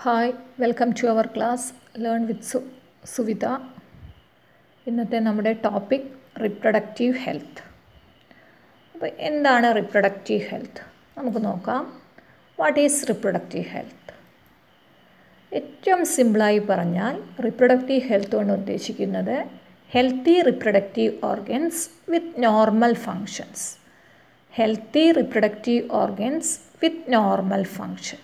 Hi welcome to our class learn with Suvitha. ഇന്നത്തെ നമ്മുടെ topic reproductive health. അപ്പോൾ എന്താണ് റിപ്രൊഡക്റ്റീവ് ഹെൽത്ത്? നമുക്ക് നോക്കാം. What is reproductive health? ഏറ്റവും സിമ്പിളായി പറഞ്ഞാൽ റിപ്രൊഡക്റ്റീവ് ഹെൽത്ത് കൊണ്ട് ഉദ്ദേശിക്കുന്നത് healthy reproductive organs with normal functions. Healthy reproductive organs with normal function.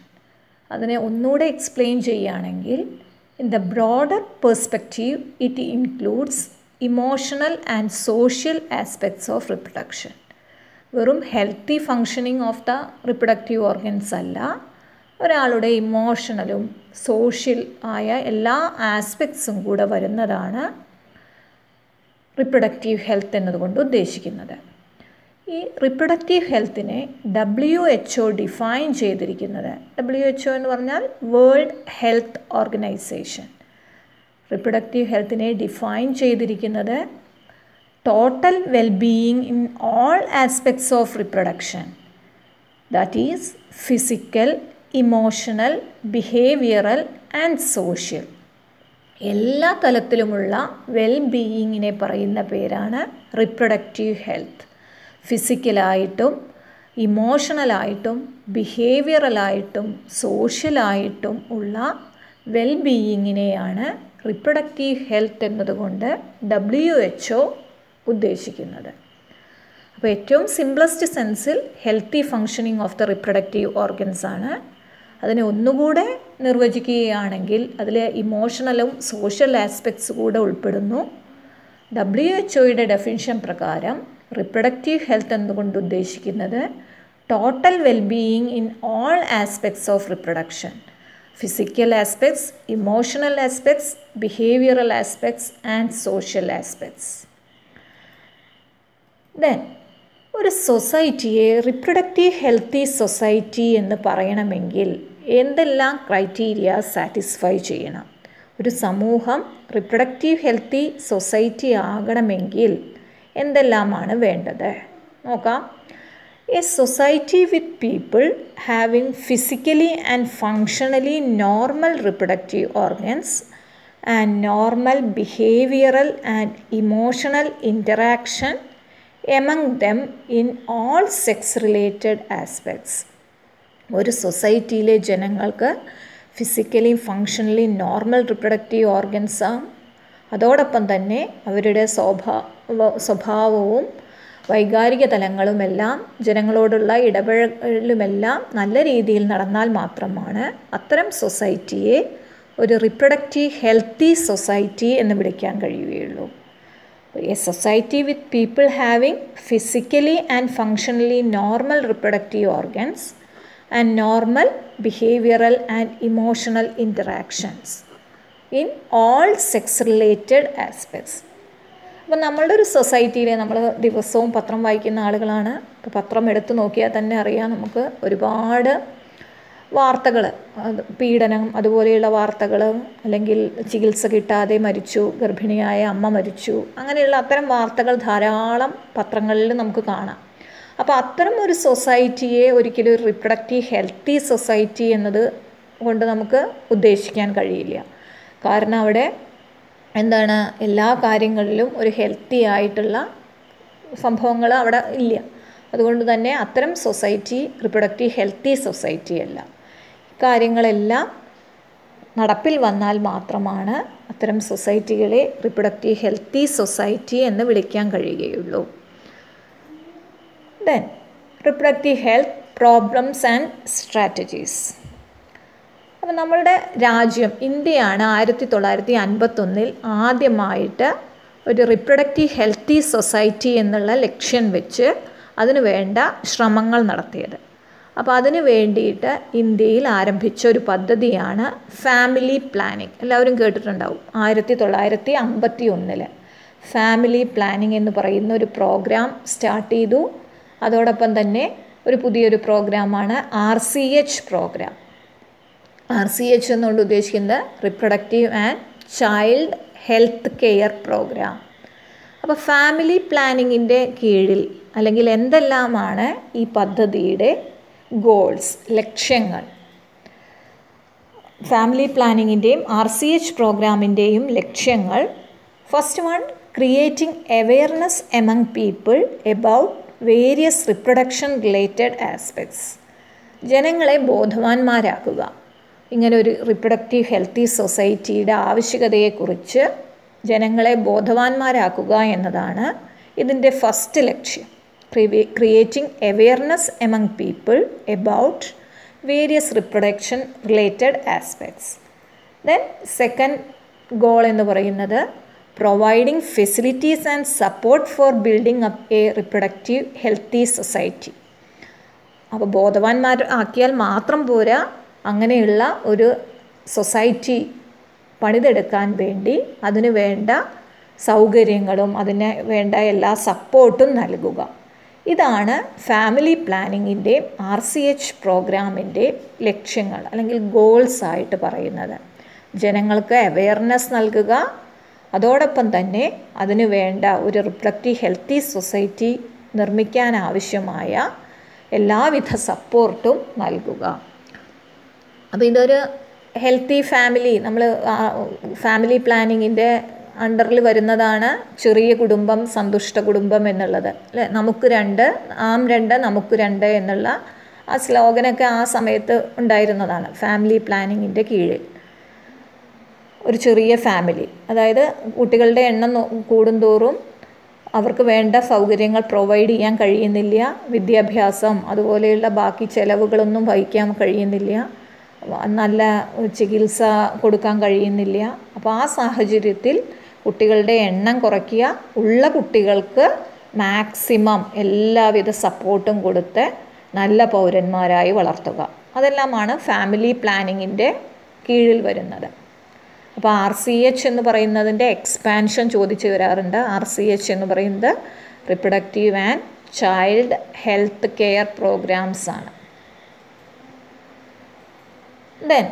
അതിനെ ഒന്നുകൂടെ എക്സ്പ്ലെയിൻ ചെയ്യുകയാണെങ്കിൽ, in the broader perspective it includes emotional and social aspects of reproduction. വെറും healthy functioning of the reproductive organs അല്ല, ഒരാളുടെ ഇമോഷണലും social ആയ എല്ലാ ആസ്പെക്ട്സും കൂടെ വരുന്നതാണ് റിപ്രൊഡക്റ്റീവ് ഹെൽത്ത് എന്നതുകൊണ്ട് ഉദ്ദേശിക്കുന്നത്. ഈ റിപ്രൊഡക്റ്റീവ് ഹെൽത്തിനെ WHO ഡിഫൈൻ ചെയ്തിരിക്കുന്നത്, WHO എന്ന് പറഞ്ഞാൽ വേൾഡ് ഹെൽത്ത് ഓർഗനൈസേഷൻ. റിപ്രൊഡക്റ്റീവ് ഹെൽത്തിനെ ഡിഫൈൻ ചെയ്തിരിക്കുന്നത് total wellbeing in all aspects of reproduction, that is physical, emotional, behavioural and social. എല്ലാ തലത്തിലുമുള്ള വെൽബീയിങ്ങിനെ പറയുന്ന പേരാണ് റിപ്രൊഡക്റ്റീവ് ഹെൽത്ത്. ഫിസിക്കലായിട്ടും ഇമോഷണലായിട്ടും ബിഹേവിയറലായിട്ടും സോഷ്യലായിട്ടും ഉള്ള വെൽബീയിങ്ങിനെയാണ് റിപ്രൊഡക്റ്റീവ് ഹെൽത്ത് എന്നതുകൊണ്ട് WHO ഉദ്ദേശിക്കുന്നത്. അപ്പോൾ ഏറ്റവും സിംപ്ലസ്റ്റ് സെൻസിൽ healthy functioning of the reproductive organs ആണ്. അതിനെ ഒന്നുകൂടെ നിർവചിക്കുകയാണെങ്കിൽ അതിൽ ഇമോഷണലും സോഷ്യൽ ആസ്പെക്ട്സ് കൂടെ ഉൾപ്പെടുന്നു. WHO ഡെഫിനിഷൻ പ്രകാരം റിപ്രൊഡക്റ്റീവ് ഹെൽത്ത് എന്നതുകൊണ്ട് ഉദ്ദേശിക്കുന്നത് total wellbeing in all aspects of reproduction, physical aspects, emotional aspects, behavioural aspects and social aspects. Then ഒരു സൊസൈറ്റിയെ റിപ്രൊഡക്റ്റീവ് ഹെൽത്തി സൊസൈറ്റി എന്ന് പറയണമെങ്കിൽ എന്തെല്ലാം ക്രൈറ്റീരിയ സാറ്റിസ്ഫൈ ചെയ്യണം? ഒരു സമൂഹം റിപ്രൊഡക്റ്റീവ് ഹെൽത്തി സൊസൈറ്റി ആകണമെങ്കിൽ എന്തെല്ലാമാണ് വേണ്ടത്? നോക്കാം. A society with people having physically and functionally normal reproductive organs and normal behavioural and emotional interaction among them in all sex related aspects. ഒരു സൊസൈറ്റിയിലെ ജനങ്ങൾക്ക് ഫിസിക്കലി ഫങ്ഷണലി നോർമൽ റിപ്രൊഡക്റ്റീവ് ഓർഗൻസാണ്, അതോടൊപ്പം തന്നെ അവരുടെ സ്വഭാവവും വൈകാരിക തലങ്ങളുമെല്ലാം ജനങ്ങളോടുള്ള ഇടപെടലുമെല്ലാം നല്ല രീതിയിൽ നടന്നാൽ മാത്രമാണ് അത്തരം സൊസൈറ്റിയെ ഒരു റിപ്രൊഡക്റ്റീവ് ഹെൽത്തി സൊസൈറ്റി എന്ന് വിളിക്കാൻ കഴിയുകയുള്ളൂ. A society with people having physically and functionally normal reproductive organs and normal behavioural and emotional interactions in all sex related aspects. അപ്പോൾ നമ്മളുടെ ഒരു സൊസൈറ്റിയിൽ നമ്മൾ ദിവസവും പത്രം വായിക്കുന്ന ആളുകളാണ്. ഇപ്പോൾ പത്രം എടുത്തു നോക്കിയാൽ തന്നെ അറിയാം, നമുക്ക് ഒരുപാട് വാർത്തകൾ, പീഡനം അതുപോലെയുള്ള വാർത്തകൾ, അല്ലെങ്കിൽ ചികിത്സ കിട്ടാതെ മരിച്ചു, ഗർഭിണിയായ അമ്മ മരിച്ചു, അങ്ങനെയുള്ള അത്തരം വാർത്തകൾ ധാരാളം പത്രങ്ങളിൽ നമുക്ക് കാണാം. അപ്പോൾ അത്തരം ഒരു സൊസൈറ്റിയെ ഒരിക്കലും ഒരു റിപ്രൊഡക്റ്റീവ് ഹെൽത്തി സൊസൈറ്റി എന്നത് കൊണ്ട് നമുക്ക് ഉദ്ദേശിക്കാൻ കഴിയില്ല. കാരണം അവിടെ എന്താണ്, എല്ലാ കാര്യങ്ങളിലും ഒരു ഹെൽത്തി ആയിട്ടുള്ള സംഭവങ്ങൾ അവിടെ ഇല്ല. അതുകൊണ്ട് തന്നെ അത്തരം സൊസൈറ്റി റിപ്രൊഡക്റ്റീവ് ഹെൽത്തി സൊസൈറ്റി അല്ല. കാര്യങ്ങളെല്ലാം നടപ്പിൽ വന്നാൽ മാത്രമാണ് അത്തരം സൊസൈറ്റികളെ റിപ്രൊഡക്റ്റീവ് ഹെൽത്തി സൊസൈറ്റി എന്ന് വിളിക്കാൻ കഴിയുകയുള്ളൂ. Then reproductive health problems and strategies. അപ്പോൾ നമ്മളുടെ രാജ്യം ഇന്ത്യയാണ് 1951 ആദ്യമായിട്ട് ഒരു റിപ്രൊഡക്റ്റീവ് ഹെൽത്തി സൊസൈറ്റി എന്നുള്ള ലക്ഷ്യം വെച്ച് അതിനു വേണ്ട ശ്രമങ്ങൾ നടത്തിയത്. അപ്പോൾ അതിനു വേണ്ടിയിട്ട് ഇന്ത്യയിൽ ആരംഭിച്ച ഒരു പദ്ധതിയാണ് ഫാമിലി പ്ലാനിങ്. എല്ലാവരും കേട്ടിട്ടുണ്ടാവും. 1951 ഫാമിലി പ്ലാനിങ് എന്ന് പറയുന്ന ഒരു പ്രോഗ്രാം സ്റ്റാർട്ട് ചെയ്തു. അതോടൊപ്പം തന്നെ ഒരു പുതിയൊരു പ്രോഗ്രാമാണ് RCH പ്രോഗ്രാം. RCH എന്നുകൊണ്ട് ഉദ്ദേശിക്കുന്നത് reproductive and child health care program. അപ്പോൾ ഫാമിലി പ്ലാനിങ്ങിൻ്റെ കീഴിൽ അല്ലെങ്കിൽ എന്തെല്ലാമാണ് ഈ പദ്ധതിയുടെ ഗോൾസ്, ലക്ഷ്യങ്ങൾ? ഫാമിലി പ്ലാനിങ്ങിൻ്റെയും RCH പ്രോഗ്രാമിൻ്റെയും ലക്ഷ്യങ്ങൾ. First one, creating awareness among people about various reproduction related aspects. ജനങ്ങളെ ബോധവാന്മാരാക്കുക. ഇങ്ങനെ ഒരു റിപ്രൊഡക്റ്റീവ് ഹെൽത്തി സൊസൈറ്റിയുടെ ആവശ്യകതയെക്കുറിച്ച് ജനങ്ങളെ ബോധവാന്മാരാക്കുക എന്നതാണ് ഇതിൻ്റെ ഫസ്റ്റ് ലക്ഷ്യം. Creating awareness among people about various reproduction related aspects. Then second goal എന്ന് പറയുന്നത് providing facilities and support for building up A reproductive healthy society. അപ്പോൾ ബോധവാന്മാർ ആക്കിയാൽ മാത്രം പോരാ, അങ്ങനെയുള്ള ഒരു സൊസൈറ്റി പണിതെടുക്കാൻ വേണ്ടി അതിന് വേണ്ട സൗകര്യങ്ങളും അതിന് വേണ്ട എല്ലാ സപ്പോർട്ടും നൽകുക. ഇതാണ് ഫാമിലി പ്ലാനിങ്ങിൻ്റെ RCH പ്രോഗ്രാമിൻ്റെ ലക്ഷ്യങ്ങൾ അല്ലെങ്കിൽ ഗോൾസ് ആയിട്ട് പറയുന്നത്. ജനങ്ങൾക്ക് അവെയർനെസ് നൽകുക, അതോടൊപ്പം തന്നെ അതിന് വേണ്ട ഒരു റിപ്രൊഡക്റ്റീവ് ഹെൽത്തി സൊസൈറ്റി നിർമ്മിക്കാനാവശ്യമായ എല്ലാവിധ സപ്പോർട്ടും നൽകുക. അപ്പോൾ ഇതൊരു ഹെൽത്തി ഫാമിലി, നമ്മൾ ഫാമിലി പ്ലാനിങ്ങിൻ്റെ അണ്ടറിൽ വരുന്നതാണ് ചെറിയ കുടുംബം സന്തുഷ്ട കുടുംബം എന്നുള്ളത് അല്ലേ. നമുക്ക് രണ്ട്, നാം രണ്ട് നമുക്ക് രണ്ട് എന്നുള്ള ആ സ്ലോഗനൊക്കെ ആ സമയത്ത് ഉണ്ടായിരുന്നതാണ് ഫാമിലി പ്ലാനിങ്ങിൻ്റെ കീഴിൽ. ഒരു ചെറിയ ഫാമിലി, അതായത് കുട്ടികളുടെ എണ്ണം കൂടുന്തോറും അവർക്ക് വേണ്ട സൗകര്യങ്ങൾ പ്രൊവൈഡ് ചെയ്യാൻ കഴിയുന്നില്ല, വിദ്യാഭ്യാസം അതുപോലെയുള്ള ബാക്കി ചിലവുകളൊന്നും വഹിക്കാൻ കഴിയുന്നില്ല, നല്ല ചികിത്സ കൊടുക്കാൻ കഴിയുന്നില്ല. അപ്പോൾ ആ സാഹചര്യത്തിൽ കുട്ടികളുടെ എണ്ണം കുറയ്ക്കുക, ഉള്ള കുട്ടികൾക്ക് മാക്സിമം എല്ലാവിധ സപ്പോർട്ടും കൊടുത്ത് നല്ല പൗരന്മാരായി വളർത്തുക. അതെല്ലാമാണ് ഫാമിലി പ്ലാനിങ്ങിൻ്റെ കീഴിൽ വരുന്നത്. അപ്പോൾ RCH എന്ന് പറയുന്നതിൻ്റെ എക്സ്പാൻഷൻ ചോദിച്ചു വരാറുണ്ട്. RCH എന്ന് പറയുന്നത് reproductive and child health care programs ആണ്. ദെൻ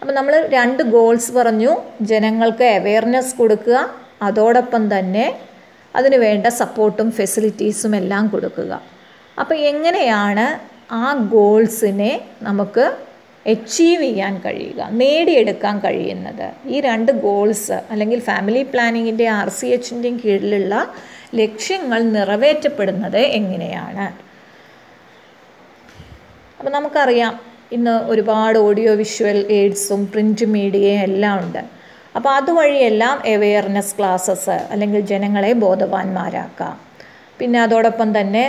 അപ്പോൾ നമ്മൾ രണ്ട് ഗോൾസ് പറഞ്ഞു. ജനങ്ങൾക്ക് അവെയർനെസ് കൊടുക്കുക, അതോടൊപ്പം തന്നെ അതിന് വേണ്ട സപ്പോർട്ടും ഫെസിലിറ്റീസും എല്ലാം കൊടുക്കുക. അപ്പോൾ എങ്ങനെയാണ് ആ ഗോൾസിനെ നമുക്ക് അച്ചീവ് ചെയ്യാൻ കഴിയുക, നേടിയെടുക്കാൻ കഴിയുന്നത്? ഈ രണ്ട് ഗോൾസ് അല്ലെങ്കിൽ ഫാമിലി പ്ലാനിങ്ങിൻ്റെ RCHൻ്റെയും കീഴിലുള്ള ലക്ഷ്യങ്ങൾ നിറവേറ്റപ്പെടുന്നത് എങ്ങനെയാണ്? അപ്പോൾ നമുക്കറിയാം ഇന്ന് ഒരുപാട് ഓഡിയോ വിഷ്വൽ എയ്ഡ്സും പ്രിൻറ്റ് മീഡിയയും എല്ലാം ഉണ്ട്. അപ്പോൾ അതുവഴിയെല്ലാം അവെയർനെസ് ക്ലാസ്സസ് അല്ലെങ്കിൽ ജനങ്ങളെ ബോധവാന്മാരാക്കാം. പിന്നെ അതോടൊപ്പം തന്നെ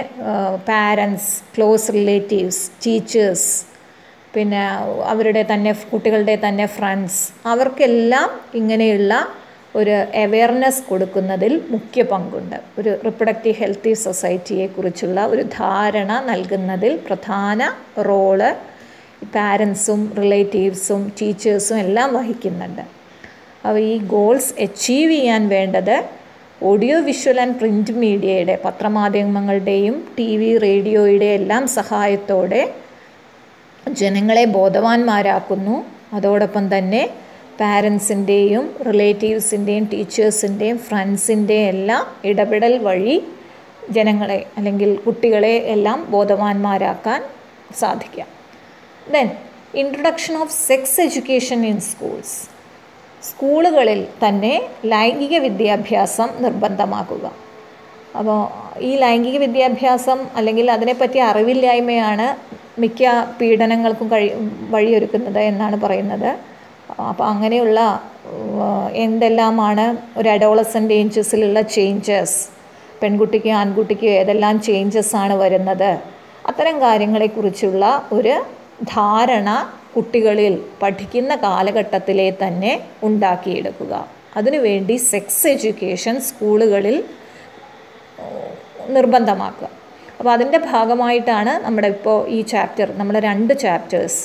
പാരൻസ്, ക്ലോസ് റിലേറ്റീവ്സ്, ടീച്ചേഴ്സ്, പിന്നെ അവരുടെ തന്നെ കുട്ടികളുടെ തന്നെ ഫ്രണ്ട്സ്, അവർക്കെല്ലാം ഇങ്ങനെയുള്ള ഒരു അവെയർനെസ് കൊടുക്കുന്നതിൽ മുഖ്യ പങ്കുണ്ട്. ഒരു റിപ്രൊഡക്റ്റീവ് ഹെൽത്തി സൊസൈറ്റിയെക്കുറിച്ചുള്ള ഒരു ധാരണ നൽകുന്നതിൽ പ്രധാന റോള് പാരൻസും റിലേറ്റീവ്സും ടീച്ചേഴ്സും എല്ലാം വഹിക്കുന്നുണ്ട്. അപ്പോൾ ഈ ഗോൾസ് അച്ചീവ് ചെയ്യാൻ വേണ്ടത് ഓഡിയോ വിഷ്വൽ ആൻഡ് പ്രിൻറ്റ് മീഡിയയുടെ, പത്രമാധ്യമങ്ങളുടെയും TV റേഡിയോയുടെ എല്ലാം സഹായത്തോടെ ജനങ്ങളെ ബോധവാന്മാരാക്കുന്നു. അതോടൊപ്പം തന്നെ പാരൻസിൻ്റെയും റിലേറ്റീവ്സിൻ്റെയും ടീച്ചേഴ്സിൻ്റെയും ഫ്രണ്ട്സിൻ്റെയും എല്ലാം ഇടപെടൽ വഴി ജനങ്ങളെ അല്ലെങ്കിൽ കുട്ടികളെ എല്ലാം ബോധവാന്മാരാക്കാൻ സാധിക്കാം. Then introduction of sex education in schools. സ്കൂളുകളിൽ തന്നെ ലൈംഗിക വിദ്യാഭ്യാസം നിർബന്ധമാക്കുക. അപ്പോൾ ഈ ലൈംഗിക വിദ്യാഭ്യാസം അല്ലെങ്കിൽ അതിനെപ്പറ്റി അറിവില്ലായ്മയാണ് മിക്ക പീഡനങ്ങൾക്കും വഴിയൊരുക്കുന്നത് എന്നാണ് പറയുന്നത്. അപ്പോൾ അങ്ങനെയുള്ള എന്തെല്ലാമാണ് ഒരു അഡോളസൻ്റ് ഏജസിലുള്ള ചേഞ്ചസ്, പെൺകുട്ടിക്കും ആൺകുട്ടിക്കും ഏതെല്ലാം ചേഞ്ചസ് ആണ് വരുന്നത്, അത്തരം കാര്യങ്ങളെക്കുറിച്ചുള്ള ഒരു ധാരണ കുട്ടികളിൽ പഠിക്കുന്ന കാലഘട്ടത്തിലെ തന്നെ ഉണ്ടാക്കിയെടുക്കുക. അതിനുവേണ്ടി സെക്സ് എഡ്യൂക്കേഷൻ സ്കൂളുകളിൽ നിർബന്ധമാക്കുക. അപ്പോൾ അതിൻ്റെ ഭാഗമായിട്ടാണ് നമ്മുടെ ഇപ്പോൾ ഈ ചാപ്റ്റർ, നമ്മുടെ 2 ചാപ്റ്റേഴ്സ്,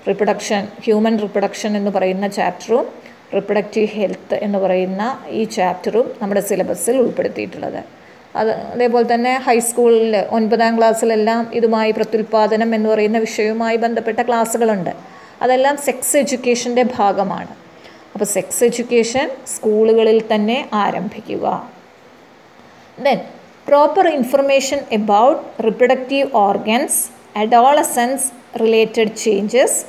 റിപ്രൊഡക്ഷൻ, ഹ്യൂമൻ റിപ്രൊഡക്ഷൻ എന്ന് പറയുന്ന ചാപ്റ്ററും റിപ്രൊഡക്റ്റീവ് ഹെൽത്ത് എന്ന് പറയുന്ന ഈ ചാപ്റ്ററും നമ്മുടെ സിലബസിൽ ഉൾപ്പെടുത്തിയിട്ടുള്ളത്. അതേപോലെ തന്നെ ഹൈസ്കൂളിൽ 9ാം ക്ലാസ്സിലെല്ലാം ഇതുമായി പ്രത്യുൽപാദനം എന്ന് പറയുന്ന വിഷയവുമായി ബന്ധപ്പെട്ട ക്ലാസ്സുകളുണ്ട്. അതെല്ലാം സെക്സ് എഡ്യൂക്കേഷൻ്റെ ഭാഗമാണ്. അപ്പോൾ സെക്സ് എഡ്യൂക്കേഷൻ സ്കൂളുകളിൽ തന്നെ ആരംഭിക്കുക. Then proper information about reproductive organs, adolescence related changes,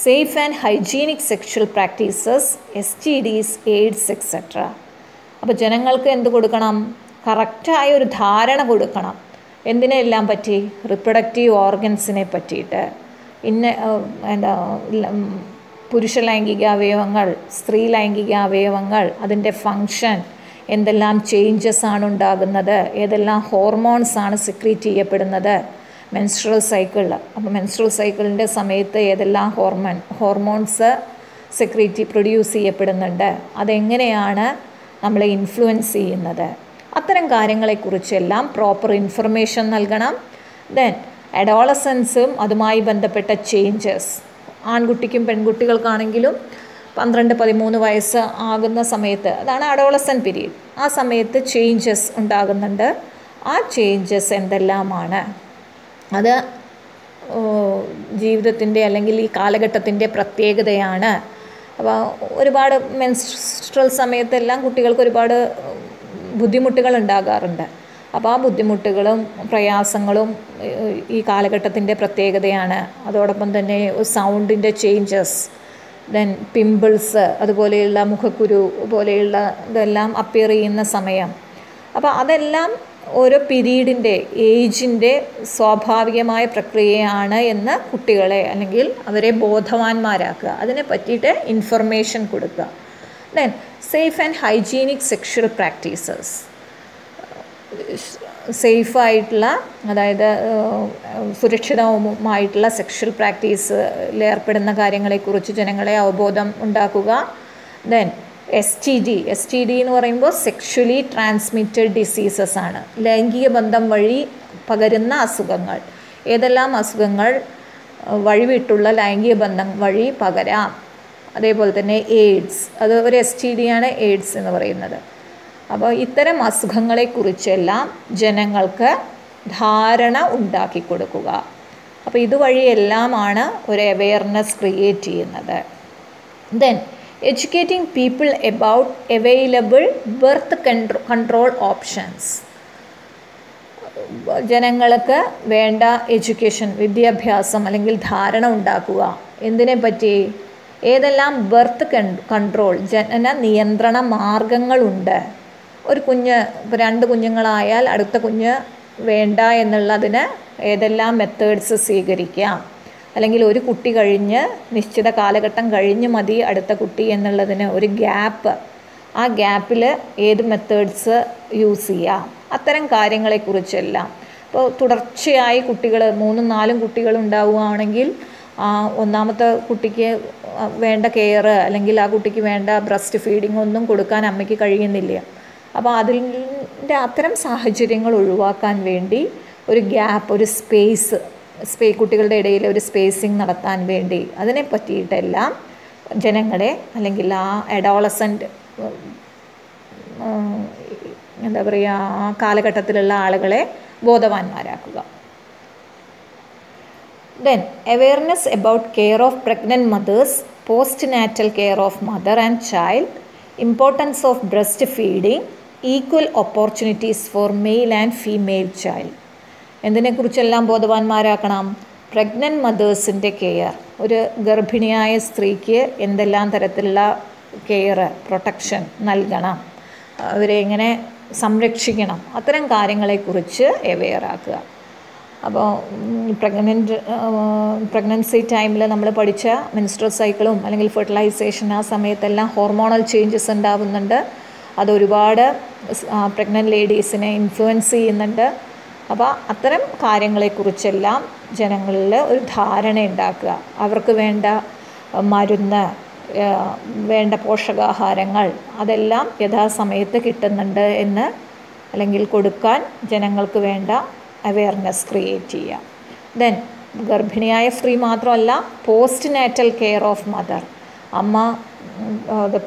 safe and hygienic sexual practices, STDs, AIDS, etc. അപ്പോൾ ജനങ്ങൾക്ക് എന്ത് കൊടുക്കണം? കറക്റ്റായ ഒരു ധാരണ കൊടുക്കണം. എന്തിനെല്ലാം പറ്റി? റിപ്രൊഡക്റ്റീവ് ഓർഗൻസിനെ പറ്റിയിട്ട്, പുരുഷ ലൈംഗിക അവയവങ്ങൾ, സ്ത്രീ ലൈംഗിക അവയവങ്ങൾ, അതിൻ്റെ ഫങ്ഷൻ, എന്തെല്ലാം ചേഞ്ചസ് ആണ് ഉണ്ടാകുന്നത്, ഏതെല്ലാം ഹോർമോൺസ് ആണ് സെക്രീറ്റ് ചെയ്യപ്പെടുന്നത് മെൻസ്ട്രൽ സൈക്കിളിൽ. അപ്പോൾ മെൻസ്ട്രൽ സൈക്കിളിൻ്റെ സമയത്ത് ഏതെല്ലാം ഹോർമോൺസ് പ്രൊഡ്യൂസ് ചെയ്യപ്പെടുന്നുണ്ട്, അതെങ്ങനെയാണ് നമ്മളെ ഇൻഫ്ലുവൻസ് ചെയ്യുന്നത്, അത്തരം കാര്യങ്ങളെക്കുറിച്ചെല്ലാം പ്രോപ്പർ ഇൻഫർമേഷൻ നൽകണം. ദെൻ അഡോളസൻസും അതുമായി ബന്ധപ്പെട്ട ചേഞ്ചസ്, ആൺകുട്ടിക്കും പെൺകുട്ടികൾക്കാണെങ്കിലും 12-13 വയസ്സ് ആകുന്ന സമയത്ത്, അതാണ് അഡോളസൻ പീരീഡ്, ആ സമയത്ത് ചേഞ്ചസ് ഉണ്ടാകുന്നുണ്ട്. ആ ചേഞ്ചസ് എന്തെല്ലാമാണ്, അത് ജീവിതത്തിൻ്റെ അല്ലെങ്കിൽ ഈ കാലഘട്ടത്തിൻ്റെ പ്രത്യേകതയാണ്. അപ്പോൾ ഒരുപാട് മെൻസ്ട്രൽ സമയത്തെല്ലാം കുട്ടികൾക്ക് ഒരുപാട് ബുദ്ധിമുട്ടുകൾ ഉണ്ടാകാറുണ്ട്. അപ്പോൾ ആ ബുദ്ധിമുട്ടുകളും പ്രയാസങ്ങളും ഈ കാലഘട്ടത്തിൻ്റെ പ്രത്യേകതയാണ്. അതോടൊപ്പം തന്നെ സൗണ്ടിൻ്റെ ചേഞ്ചസ്, ദെൻ പിമ്പിൾസ്, അതുപോലെയുള്ള മുഖക്കുരു പോലെയുള്ള ഇതെല്ലാം അപ്പിയർ ചെയ്യുന്ന സമയം. അപ്പോൾ അതെല്ലാം ഓരോ പീരീഡിൻ്റെ ഏജിൻ്റെ സ്വാഭാവികമായ പ്രക്രിയയാണ് എന്ന് കുട്ടികളെ അല്ലെങ്കിൽ അവരെ ബോധവാന്മാരാക്കുക, അതിനെ പറ്റിയിട്ട് ഇൻഫർമേഷൻ കൊടുക്കുക. Then safe and hygienic sexual practices, സേഫായിട്ടുള്ള, അതായത് സുരക്ഷിതവുമായിട്ടുള്ള സെക്ഷൽ പ്രാക്ടീസിൽ ഏർപ്പെടുന്ന കാര്യങ്ങളെക്കുറിച്ച് ജനങ്ങളെ അവബോധം ഉണ്ടാക്കുക. ദെൻ STD എന്ന് പറയുമ്പോൾ സെക്ഷലി ട്രാൻസ്മിറ്റഡ് ഡിസീസസ് ആണ്, ലൈംഗിക ബന്ധം വഴി പകരുന്ന അസുഖങ്ങൾ. ഏതെല്ലാം അസുഖങ്ങൾ വഴിവിട്ടുള്ള ലൈംഗിക ബന്ധം വഴി പകരാം. അതേപോലെ തന്നെ AIDS, അത് ഒരു STD ആണ് AIDS എന്ന് പറയുന്നത്. അപ്പോൾ ഇത്തരം അസുഖങ്ങളെക്കുറിച്ചെല്ലാം ജനങ്ങൾക്ക് ധാരണ ഉണ്ടാക്കി കൊടുക്കുക. അപ്പോൾ ഇതുവഴിയെല്ലാമാണ് ഒരു അവെയർനെസ് ക്രിയേറ്റ് ചെയ്യുന്നത്. Then educating people about available birth control options, ജനങ്ങൾക്ക് വേണ്ട എഡ്യൂക്കേഷൻ, വിദ്യാഭ്യാസം അല്ലെങ്കിൽ ധാരണ ഉണ്ടാക്കുക. എന്തിനെ പറ്റി? ഏതെല്ലാം ബർത്ത് കൺട്രോൾ, ജനന നിയന്ത്രണ മാർഗങ്ങളുണ്ട്. ഒരു കുഞ്ഞ്, ഇപ്പോൾ 2 കുഞ്ഞുങ്ങളായാൽ അടുത്ത കുഞ്ഞ് വേണ്ട എന്നുള്ളതിന് ഏതെല്ലാം മെത്തേഡ്സ് സ്വീകരിക്കാം, അല്ലെങ്കിൽ ഒരു കുട്ടി കഴിഞ്ഞ് നിശ്ചിത കാലഘട്ടം കഴിഞ്ഞ് മതി അടുത്ത കുട്ടി എന്നുള്ളതിന് ഒരു ഗ്യാപ്പ്, ആ ഗ്യാപ്പിൽ ഏത് മെത്തേഡ്സ് യൂസ് ചെയ്യാം, അത്തരം കാര്യങ്ങളെക്കുറിച്ചെല്ലാം. ഇപ്പോൾ തുടർച്ചയായി കുട്ടികൾ 3-4 കുട്ടികൾ ഉണ്ടാവുകയാണെങ്കിൽ ഒന്നാമത്തെ കുട്ടിക്ക് വേണ്ട കെയർ അല്ലെങ്കിൽ ആ കുട്ടിക്ക് വേണ്ട ബ്രസ്റ്റ് ഫീഡിംഗ് ഒന്നും കൊടുക്കാൻ അമ്മയ്ക്ക് കഴിയുന്നില്ല. അപ്പോൾ അതിൻ്റെ അത്തരം സാഹചര്യങ്ങൾ ഒഴിവാക്കാൻ വേണ്ടി ഒരു ഗ്യാപ്പ്, ഒരു സ്പേസ് കുട്ടികളുടെ ഇടയിൽ ഒരു സ്പേസിങ് നടത്താൻ വേണ്ടി അതിനെ പറ്റിയിട്ടെല്ലാം ജനങ്ങളെ അല്ലെങ്കിൽ ആ അഡോളസൻ്റ് എന്താ പറയുക, ആ കാലഘട്ടത്തിലുള്ള ആളുകളെ ബോധവാന്മാരാക്കുക. Then awareness about care of pregnant mothers, postnatal care of mother and child, importance of breastfeeding, equal opportunities for male and female child. എന്തിനെക്കുറിച്ചെല്ലാം ബോധവാന്മാരാക്കണം? പ്രഗ്നൻറ്റ് മദേഴ്സിൻ്റെ കെയർ, ഒരു ഗർഭിണിയായ സ്ത്രീക്ക് എന്തെല്ലാം തരത്തിലുള്ള കെയർ, പ്രൊട്ടക്ഷൻ നൽകണം, അവരെ എങ്ങനെ സംരക്ഷിക്കണം, അത്തരം കാര്യങ്ങളെക്കുറിച്ച് അവെയറാക്കുക. അപ്പോൾ പ്രഗ്നൻസി ടൈമിൽ നമ്മൾ പഠിച്ച മെൻസ്ട്രൽ സൈക്കിളും അല്ലെങ്കിൽ ഫെർട്ടിലൈസേഷൻ, ആ സമയത്തെല്ലാം ഹോർമോണൽ ചേഞ്ചസ് ഉണ്ടാവുന്നുണ്ട്. അതൊരുപാട് പ്രഗ്നൻറ്റ് ലേഡീസിനെ ഇൻഫ്ലുവൻസ് ചെയ്യുന്നുണ്ട്. അപ്പോൾ അത്തരം കാര്യങ്ങളെക്കുറിച്ചെല്ലാം ജനങ്ങളിൽ ഒരു ധാരണ ഉണ്ടാക്കുക. അവർക്ക് വേണ്ട മരുന്ന്, വേണ്ട പോഷകാഹാരങ്ങൾ അതെല്ലാം യഥാസമയത്ത് കിട്ടുന്നുണ്ട് എന്ന് അല്ലെങ്കിൽ കൊടുക്കാൻ ജനങ്ങൾക്ക് വേണ്ട അവെയർനെസ് ക്രിയേറ്റ് ചെയ്യുക. ദെൻ ഗർഭിണിയായ സ്ത്രീ മാത്രമല്ല, post natal care of mother, അമ്മ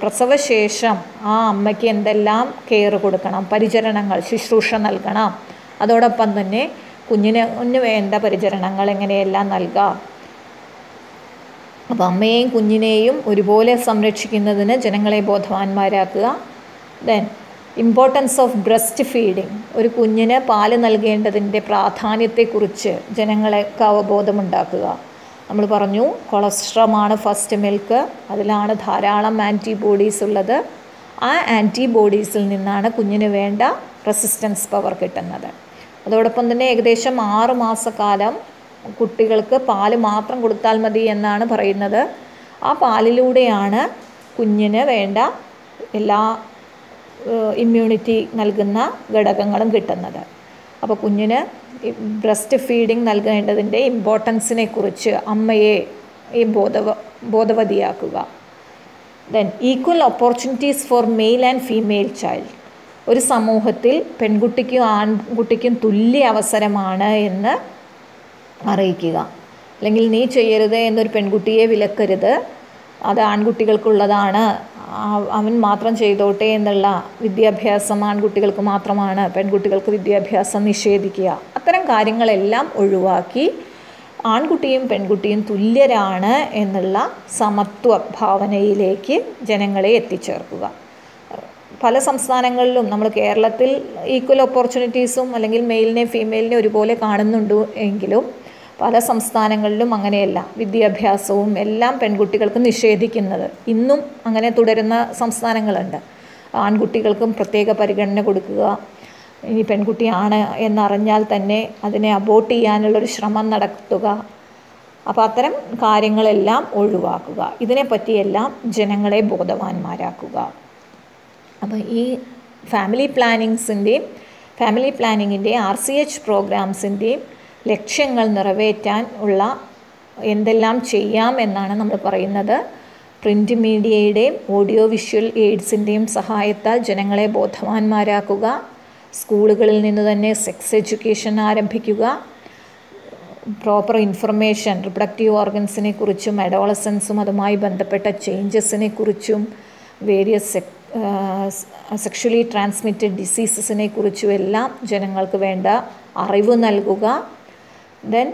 പ്രസവശേഷം ആ അമ്മയ്ക്ക് എന്തെല്ലാം കെയർ കൊടുക്കണം, പരിചരണങ്ങൾ, ശുശ്രൂഷ നൽകണം. അതോടൊപ്പം തന്നെ കുഞ്ഞിന് വേണ്ട പരിചരണങ്ങൾ എങ്ങനെയെല്ലാം നൽകാം. അപ്പോൾ അമ്മയെയും കുഞ്ഞിനെയും ഒരുപോലെ സംരക്ഷിക്കുന്നതിന് ജനങ്ങളെ ബോധവാന്മാരാക്കുക. Then importance of breast feeding, ഒരു കുഞ്ഞിന് പാല് നൽകേണ്ടതിൻ്റെ പ്രാധാന്യത്തെക്കുറിച്ച് ജനങ്ങൾക്ക് അവബോധമുണ്ടാക്കുക. നമ്മൾ പറഞ്ഞു കൊളസ്ട്രമാണ് ഫസ്റ്റ് മിൽക്ക്, അതിലാണ് ധാരാളം ആൻറ്റിബോഡീസ് ഉള്ളത്. ആ ആൻറ്റിബോഡീസിൽ നിന്നാണ് കുഞ്ഞിന് വേണ്ട റെസിസ്റ്റൻസ് പവർ കിട്ടുന്നത്. അതോടൊപ്പം തന്നെ ഏകദേശം 6 മാസക്കാലം കുട്ടികൾക്ക് പാല് മാത്രം കൊടുത്താൽ മതി എന്നാണ് പറയുന്നത്. ആ പാലിലൂടെയാണ് കുഞ്ഞിന് വേണ്ട എല്ലാ ഇമ്മ്യൂണിറ്റി നൽകുന്ന ഘടകങ്ങളും കിട്ടുന്നത്. അപ്പോൾ കുഞ്ഞിന് ബ്രസ്റ്റ് ഫീഡിങ് നൽകേണ്ടതിൻ്റെ ഇമ്പോർട്ടൻസിനെ കുറിച്ച് അമ്മയെ ബോധവതിയാക്കുക. Then equal opportunities for male and female child. ഒരു സമൂഹത്തിൽ പെൺകുട്ടിക്കും ആൺകുട്ടിക്കും തുല്യ അവസരമാണ് എന്ന് അറിയിക്കുക. അല്ലെങ്കിൽ നീ ചെയ്യരുത് എന്നൊരു പെൺകുട്ടിയെ വിലക്കരുത്, അത് ആൺകുട്ടികൾക്കുള്ളതാണ്, അവൻ മാത്രം ചെയ്തോട്ടെ എന്നുള്ള വിദ്യാഭ്യാസം ആൺകുട്ടികൾക്ക് മാത്രമാണ്, പെൺകുട്ടികൾക്ക് വിദ്യാഭ്യാസം നിഷേധിക്കുക. അത്തരം കാര്യങ്ങളെല്ലാം ഒഴിവാക്കി ആൺകുട്ടിയും പെൺകുട്ടിയും തുല്യരാണ് എന്നുള്ള സമത്വ ഭാവനയിലേക്ക് ജനങ്ങളെ എത്തിച്ചേർക്കുക. പല സംസ്ഥാനങ്ങളിലും, നമ്മൾ കേരളത്തിൽ ഈക്വൽ ഓപ്പർച്യൂണിറ്റീസും അല്ലെങ്കിൽ മെയിലിനെ ഫീമെയിലിനെ ഒരുപോലെ കാണുന്നുണ്ട് എങ്കിലും പല സംസ്ഥാനങ്ങളിലും അങ്ങനെയല്ല. വിദ്യാഭ്യാസവും എല്ലാം പെൺകുട്ടികൾക്ക് നിഷേധിക്കുന്നത് ഇന്നും അങ്ങനെ തുടരുന്ന സംസ്ഥാനങ്ങളുണ്ട്. ആൺകുട്ടികൾക്കും പ്രത്യേക പരിഗണന കൊടുക്കുക, ഇനി പെൺകുട്ടിയാണ് എന്നറിഞ്ഞാൽ തന്നെ അതിനെ അബോർട്ട് ചെയ്യാനുള്ളൊരു ശ്രമം നടത്തുക. അപ്പോൾ അത്തരം കാര്യങ്ങളെല്ലാം ഒഴിവാക്കുക. ഇതിനെപ്പറ്റിയെല്ലാം ജനങ്ങളെ ബോധവാന്മാരാക്കുക. അപ്പോൾ ഈ ഫാമിലി പ്ലാനിങ്ങിൻ്റെ RCH പ്രോഗ്രാംസിൻ്റെയും ലക്ഷ്യങ്ങൾ നിറവേറ്റാൻ ഉള്ള എന്തെല്ലാം ചെയ്യാം എന്നാണ് നമ്മൾ പറയുന്നത്. പ്രിൻ്റ് മീഡിയയുടെയും ഓഡിയോ വിഷ്വൽ എയ്ഡ്സിൻ്റെയും സഹായത്താൽ ജനങ്ങളെ ബോധവാന്മാരാക്കുക. സ്കൂളുകളിൽ നിന്ന് തന്നെ സെക്സ് എഡ്യൂക്കേഷൻ ആരംഭിക്കുക. പ്രോപ്പർ ഇൻഫർമേഷൻ റിപ്രഡക്റ്റീവ് ഓർഗൻസിനെ കുറിച്ചും അഡോളസൻസും അതുമായി ബന്ധപ്പെട്ട ചേഞ്ചസിനെ കുറിച്ചും വേരിയസ് സെക്ഷലി ട്രാൻസ്മിറ്റഡ് ഡിസീസസിനെ കുറിച്ചും എല്ലാം ജനങ്ങൾക്ക് വേണ്ട അറിവ് നൽകുക. ദെൻ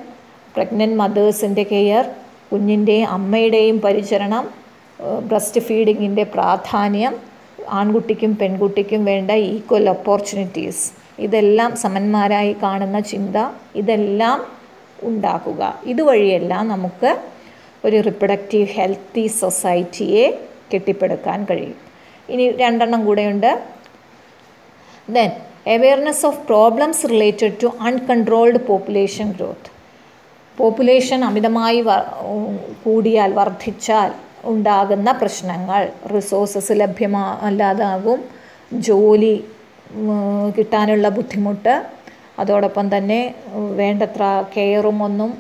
പ്രഗ്നൻറ്റ് മദേഴ്സിൻ്റെ കെയർ, കുഞ്ഞിൻ്റെയും അമ്മയുടെയും പരിചരണം, ബ്രസ്റ്റ് ഫീഡിങ്ങിൻ്റെ പ്രാധാന്യം, ആൺകുട്ടിക്കും പെൺകുട്ടിക്കും വേണ്ട ഈക്വൽ ഓപ്പർച്യൂണിറ്റീസ്, ഇതെല്ലാം സമന്മാരായി കാണുന്ന ചിന്ത, ഇതെല്ലാം ഉണ്ടാക്കുക. ഇതുവഴിയെല്ലാം നമുക്ക് ഒരു റിപ്രഡക്റ്റീവ് ഹെൽത്തി സൊസൈറ്റിയെ കെട്ടിപ്പടുക്കാൻ കഴിയും. ഇനി 2 കൂടെയുണ്ട്. Then awareness of problems related to uncontrolled population growth. Population അമിതമായി കൂടിയാൽ, വർദ്ധിച്ചാൽ ഉണ്ടാകുന്ന പ്രശ്നങ്ങൾ, റിസോഴ്സസ് ലഭ്യമല്ലാതാകും, ജോലി കിട്ടാനുള്ള ബുദ്ധിമുട്ട്, അതോടൊപ്പം തന്നെ വേണ്ടത്ര കെയറും ഒന്നും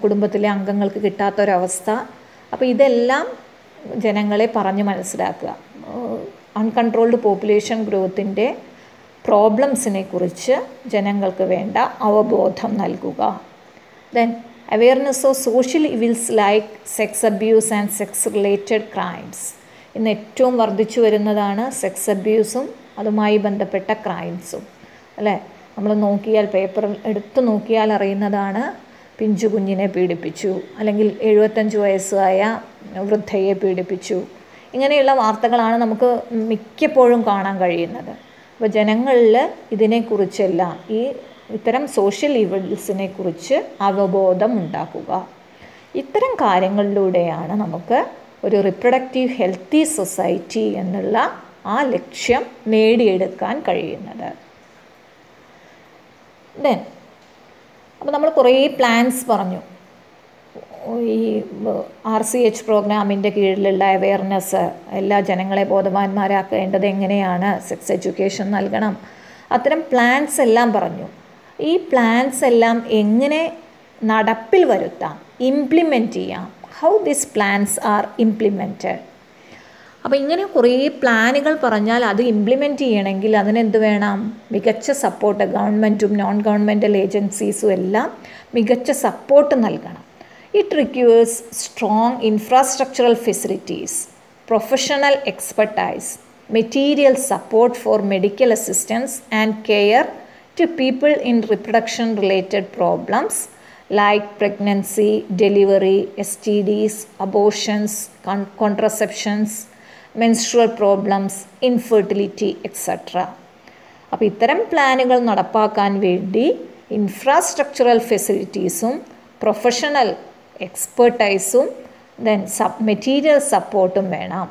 കുടുംബത്തിലെ അംഗങ്ങൾക്ക് കിട്ടാത്തൊരവസ്ഥ. അപ്പോൾ ഇതെല്ലാം ജനങ്ങളെ പറഞ്ഞ് മനസ്സിലാക്കുക. അൺകൺട്രോൾഡ് പോപ്പുലേഷൻ ഗ്രോത്തിൻ്റെ പ്രോബ്ലംസിനെ കുറിച്ച് ജനങ്ങൾക്ക് വേണ്ട അവബോധം നൽകുക. Then awareness of social evils like sex abuse and sex related crimes. ഇന്ന് ഏറ്റവും വർദ്ധിച്ചു വരുന്നതാണ് സെക്സ് അബ്യൂസും അതുമായി ബന്ധപ്പെട്ട ക്രൈംസും, അല്ലേ? നമ്മൾ നോക്കിയാൽ, പേപ്പർ എടുത്ത് നോക്കിയാൽ അറിയുന്നതാണ്, പിഞ്ചു കുഞ്ഞിനെ പീഡിപ്പിച്ചു, അല്ലെങ്കിൽ 75 വയസ്സായ വൃദ്ധയെ പീഡിപ്പിച്ചു. ഇങ്ങനെയുള്ള വാർത്തകളാണ് നമുക്ക് മിക്കപ്പോഴും കാണാൻ കഴിയുന്നത്. അപ്പോൾ ജനങ്ങളിൽ ഇതിനെക്കുറിച്ചെല്ലാം, ഇത്തരം സോഷ്യൽ ഇവൽസിനെ കുറിച്ച് അവബോധം ഉണ്ടാക്കുക. ഇത്തരം കാര്യങ്ങളിലൂടെയാണ് നമുക്ക് ഒരു റിപ്രഡക്റ്റീവ് ഹെൽത്തി സൊസൈറ്റി എന്നുള്ള ആ ലക്ഷ്യം നേടിയെടുക്കാൻ കഴിയുന്നത്. ദെൻ അപ്പോൾ നമ്മൾ കുറേ പ്ലാൻസ് പറഞ്ഞു. ഈ RCH പ്രോഗ്രാമിൻ്റെ കീഴിലുള്ള അവെയർനെസ്, എല്ലാ ജനങ്ങളെ ബോധവാന്മാരാക്കേണ്ടത് എങ്ങനെയാണ്, സെക്സ് എഡ്യൂക്കേഷൻ നൽകണം, അത്തരം പ്ലാൻസ് എല്ലാം പറഞ്ഞു. ഈ പ്ലാൻസ് എല്ലാം എങ്ങനെ നടപ്പിൽ വരുത്താം, ഇംപ്ലിമെൻറ്റ് ചെയ്യാം, how this plans are implemented. അപ്പോൾ ഇങ്ങനെ കുറേ പ്ലാനുകൾ പറഞ്ഞാൽ അത് ഇംപ്ലിമെൻറ്റ് ചെയ്യണമെങ്കിൽ അതിനെന്ത് വേണം? മികച്ച സപ്പോർട്ട്. ഗവൺമെൻറ്റും നോൺ ഗവൺമെൻറ്റൽ ഏജൻസീസും എല്ലാം മികച്ച സപ്പോർട്ട് നൽകണം. It requires strong infrastructural facilities, professional expertise, material support for medical assistance and care to people in reproduction related problems like pregnancy, delivery, STDs, abortions, contraceptions, menstrual problems, infertility, etc. അപ്പോൾ ഇത്തരം പ്ലാനുകൾ നടപ്പാക്കാൻ വേണ്ടി infrastructural ഫെസിലിറ്റീസും professional എക്സ്പെർട്ടൈസും then material സപ്പോർട്ടും വേണം.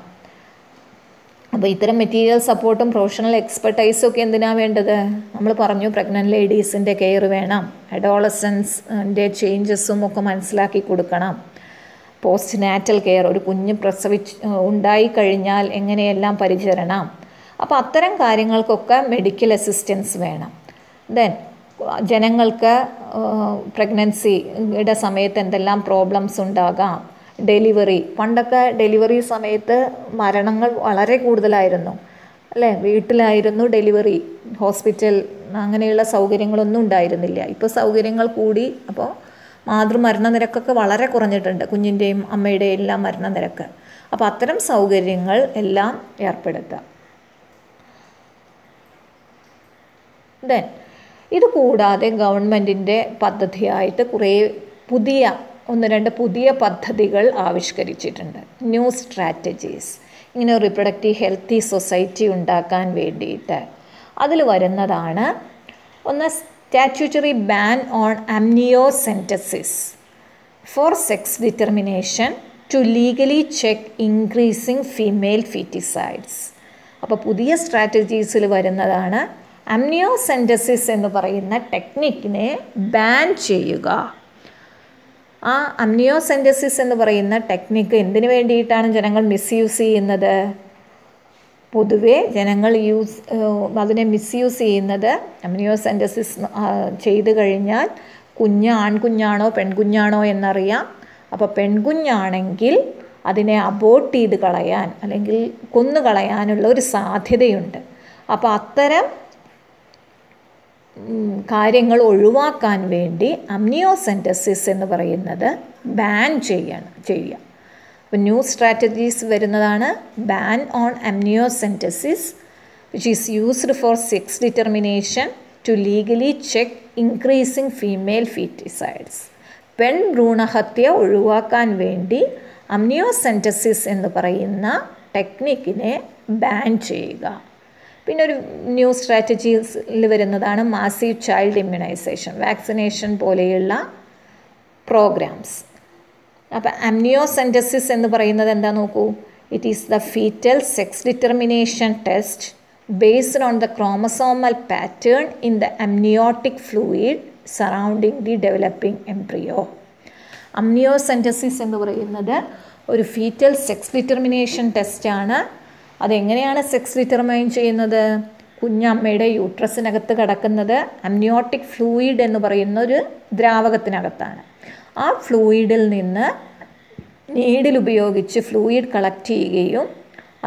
അപ്പോൾ ഇത്തരം മെറ്റീരിയൽ സപ്പോർട്ടും പ്രൊഫഷണൽ എക്സ്പെർട്ടൈസും ഒക്കെ എന്തിനാണ് വേണ്ടത്? നമ്മൾ പറഞ്ഞു പ്രഗ്നൻറ്റ് ലേഡീസിൻ്റെ കെയർ വേണം, അഡോളസൻസിൻ്റെ ചേഞ്ചസും ഒക്കെ മനസ്സിലാക്കി കൊടുക്കണം, പോസ്റ്റ് നാറ്റൽ കെയർ, ഒരു കുഞ്ഞ് ഉണ്ടായിക്കഴിഞ്ഞാൽ എങ്ങനെയെല്ലാം പരിചരണം. അപ്പോൾ അത്തരം കാര്യങ്ങൾക്കൊക്കെ മെഡിക്കൽ അസിസ്റ്റൻസ് വേണം. ദെൻ ജനങ്ങൾക്ക് പ്രഗ്നൻസിയുടെ സമയത്ത് എന്തെല്ലാം പ്രോബ്ലംസ് ഉണ്ടാകാം, ഡെലിവറി, പണ്ടൊക്കെ ഡെലിവറി സമയത്ത് മരണങ്ങൾ വളരെ കൂടുതലായിരുന്നു അല്ലേ? വീട്ടിലായിരുന്നു ഡെലിവറി, ഹോസ്പിറ്റൽ അങ്ങനെയുള്ള സൗകര്യങ്ങളൊന്നും ഉണ്ടായിരുന്നില്ല. ഇപ്പോൾ സൗകര്യങ്ങൾ കൂടി, അപ്പോൾ മാതൃമരണ നിരക്കൊക്കെ വളരെ കുറഞ്ഞിട്ടുണ്ട്, കുഞ്ഞിൻ്റെയും അമ്മയുടെയും എല്ലാം മരണനിരക്ക്. അപ്പോൾ അത്തരം സൗകര്യങ്ങൾ എല്ലാം ഏർപ്പെടുത്തുക. ദെൻ ഇത് കൂടാതെ ഗവൺമെൻറ്റിൻ്റെ പദ്ധതിയായിട്ട് കുറേ ഒന്ന് രണ്ട് പുതിയ പദ്ധതികൾ ആവിഷ്കരിച്ചിട്ടുണ്ട്. ന്യൂ സ്ട്രാറ്റജീസ്, ഇങ്ങനെ റിപ്രൊഡക്റ്റീവ് ഹെൽത്തി സൊസൈറ്റി ഉണ്ടാക്കാൻ വേണ്ടിയിട്ട്. അതിൽ വരുന്നതാണ് ഒന്ന് statutory ban on amniocentesis for sex determination to legally check increasing female foeticides. അപ്പോൾ പുതിയ സ്ട്രാറ്റജീസിൽ വരുന്നതാണ് അമ്നിയോസെൻറ്റസിസ് എന്ന് പറയുന്ന ടെക്നിക്കിനെ ബാൻ ചെയ്യുക. ആ അമ്നിയോസെൻറ്റസിസ് എന്ന് പറയുന്ന ടെക്നിക്ക് എന്തിനു വേണ്ടിയിട്ടാണ് ജനങ്ങൾ മിസ്യൂസ് ചെയ്യുന്നത്? പൊതുവെ ജനങ്ങൾ അതിനെ മിസ്യൂസ് ചെയ്യുന്നത്, അമ്നിയോസെൻറ്റസിസ് ചെയ്തു കഴിഞ്ഞാൽ കുഞ്ഞ് ആൺകുഞ്ഞാണോ പെൺകുഞ്ഞാണോ എന്നറിയാം. അപ്പോൾ പെൺകുഞ്ഞാണെങ്കിൽ അതിനെ അബോർട്ട് ചെയ്ത് കളയാൻ അല്ലെങ്കിൽ കൊന്നു കളയാനുള്ള ഒരു സാധ്യതയുണ്ട്. അപ്പോൾ അത്തരം കാര്യങ്ങൾ ഒഴിവാക്കാൻ വേണ്ടി അമ്നിയോസെൻറ്റസിസ് എന്ന് പറയുന്നത് ബാൻ ചെയ്യുക. അപ്പോൾ ന്യൂ സ്ട്രാറ്റജീസ് വരുന്നതാണ് ban on amniocentesis which is used for sex determination to legally check increasing female foeticides. പെൺ ഭ്രൂണഹത്യ ഒഴിവാക്കാൻ വേണ്ടി അമ്നിയോസെൻറ്റസിസ് എന്ന് പറയുന്ന ടെക്നിക്കിനെ ബാൻ ചെയ്യുക. പിന്നെ ഒരു ന്യൂ സ്ട്രാറ്റജീസിൽ വരുന്നതാണ് മാസീവ് ചൈൽഡ് ഇമ്മ്യൂണൈസേഷൻ, വാക്സിനേഷൻ പോലെയുള്ള പ്രോഗ്രാംസ്. അപ്പോൾ അമ്നിയോസെൻറ്റസിസ് എന്ന് പറയുന്നത് എന്താ നോക്കൂ, it is the foetal sex determination test based on the chromosomal pattern in the amniotic fluid surrounding the developing embryo. Amniocentesis എന്ന് പറയുന്നത് ഒരു ഫീറ്റൽ സെക്സ് ഡിറ്റർമിനേഷൻ ടെസ്റ്റാണ്. അതെങ്ങനെയാണ് സെക്സ് ഡിറ്റർമൈൻ ചെയ്യുന്നത്? കുഞ്ഞമ്മയുടെ യൂട്രസിനകത്ത് കിടക്കുന്നത് അമ്നിയോട്ടിക് ഫ്ലൂയിഡ് എന്ന് പറയുന്ന ഒരു ദ്രാവകത്തിനകത്താണ്. ആ ഫ്ലൂയിഡിൽ നിന്ന് നീഡിൽ ഉപയോഗിച്ച് ഫ്ലൂയിഡ് കളക്ട് ചെയ്യുകയും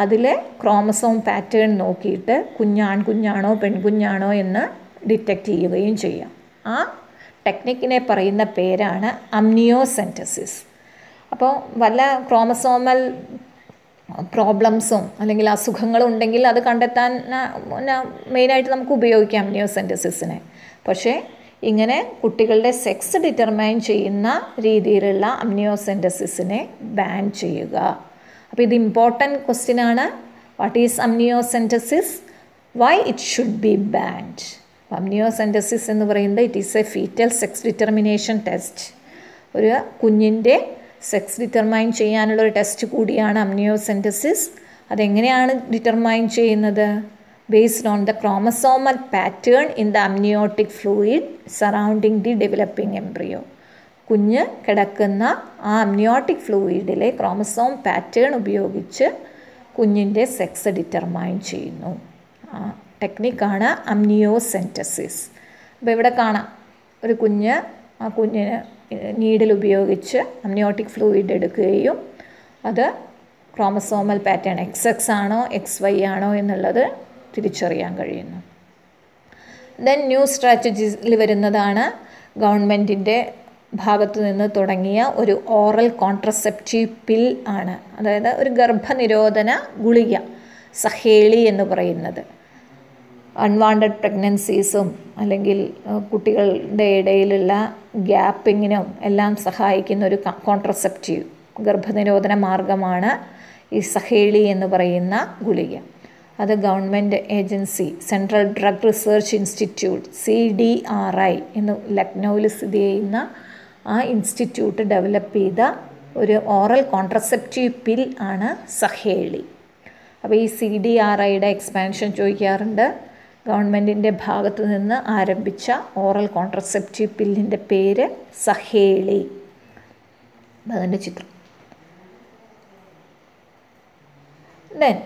അതിലെ ക്രോമസോം പാറ്റേൺ നോക്കിയിട്ട് ആൺകുഞ്ഞാണോ പെൺകുഞ്ഞാണോ എന്ന് ഡിറ്റക്റ്റ് ചെയ്യുകയും ചെയ്യാം. ആ ടെക്നിക്കിനെ പറയുന്ന പേരാണ് അമ്നിയോസെൻറ്റസിസ്. അപ്പോൾ വല്ല ക്രോമസോമൽ പ്രോബ്ലംസും അല്ലെങ്കിൽ അസുഖങ്ങളും ഉണ്ടെങ്കിൽ അത് കണ്ടെത്താൻ മെയിനായിട്ട് നമുക്ക് ഉപയോഗിക്കാം അമ്നിയോസെൻറ്റസിസിനെ. പക്ഷേ ഇങ്ങനെ കുട്ടികളുടെ സെക്സ് ഡിറ്റർമൈൻ ചെയ്യുന്ന രീതിയിലുള്ള അമ്നിയോസെൻറ്റസിസിനെ ബാൻ ചെയ്യുക. അപ്പോൾ ഇത് ഇമ്പോർട്ടൻറ്റ് ക്വസ്റ്റ്യൻ ആണ്. What is amniocentesis? Why it should be banned? Amniocentesis എന്ന് പറയുന്നത് it is a foetal sex determination test. ഒരു കുഞ്ഞിൻ്റെ സെക്സ് ഡിറ്റർമൈൻ ചെയ്യാനുള്ളൊരു ടെസ്റ്റ് കൂടിയാണ് അമ്നിയോസെൻറ്റസിസ്. അതെങ്ങനെയാണ് ഡിറ്റർമൈൻ ചെയ്യുന്നത്? based on the chromosomal pattern in the amniotic fluid surrounding the developing embryo. കുഞ്ഞ് കിടക്കുന്ന ആ അമ്നിയോട്ടിക് ഫ്ലൂയിഡിലെ ക്രോമസോം പാറ്റേൺ ഉപയോഗിച്ച് കുഞ്ഞിൻ്റെ സെക്സ് ഡിറ്റർമൈൻ ചെയ്യുന്നു. ആ ടെക്നിക്കാണ് അമ്നിയോസെൻറ്റസിസ്. അപ്പോൾ ഇവിടെ കാണാം ഒരു കുഞ്ഞിന് നീഡിൽ ഉപയോഗിച്ച് അമ്നിയോട്ടിക് ഫ്ലൂയിഡ് എടുക്കുകയും അത് ക്രോമസോമൽ പാറ്റേൺ XX ആണോ XY ആണോ എന്നുള്ളത് തിരിച്ചറിയാൻ കഴിയുന്നു. ദെൻ ന്യൂ സ്ട്രാറ്റജീസിൽ വരുന്നതാണ് ഗവൺമെൻറ്റിൻ്റെ ഭാഗത്തു നിന്ന് തുടങ്ങിയ ഒരു ഓറൽ കോൺട്രസെപ്റ്റീവ് പിൽ ആണ്. അതായത് ഒരു ഗർഭനിരോധന ഗുളിക, സഹേളി എന്ന് പറയുന്നത്. അൺവാണ്ടഡ് പ്രഗ്നൻസീസും അല്ലെങ്കിൽ കുട്ടികളുടെ ഇടയിലുള്ള ഗ്യാപ്പിങ്ങിനും എല്ലാം സഹായിക്കുന്ന ഒരു കോൺട്രസെപ്റ്റീവ് ഗർഭനിരോധന മാർഗമാണ് ഈ സഹേളി എന്ന് പറയുന്ന ഗുളിക. അത് government agency central drug research institute CDRI എന്ന് ലക്നൗവിൽ സ്ഥിതി ചെയ്യുന്ന ആ ഇൻസ്റ്റിറ്റ്യൂട്ട് ഡെവലപ്പ് ചെയ്ത ഒരു ഓറൽ കോൺട്രസെപ്റ്റീവ് പിൽ ആണ് സഹേളി. അപ്പോൾ ഈ CDRIയുടെ എക്സ്പാൻഷൻ ചോദിക്കാറുണ്ട്. ഗവൺമെൻറ്റിൻ്റെ ഭാഗത്തു നിന്ന് ആരംഭിച്ച ഓറൽ കോൺട്രസെപ്റ്റീവ് പില്ലിൻ്റെ പേര് സഹേളി. അതിൻ്റെ ചിത്രം. Then,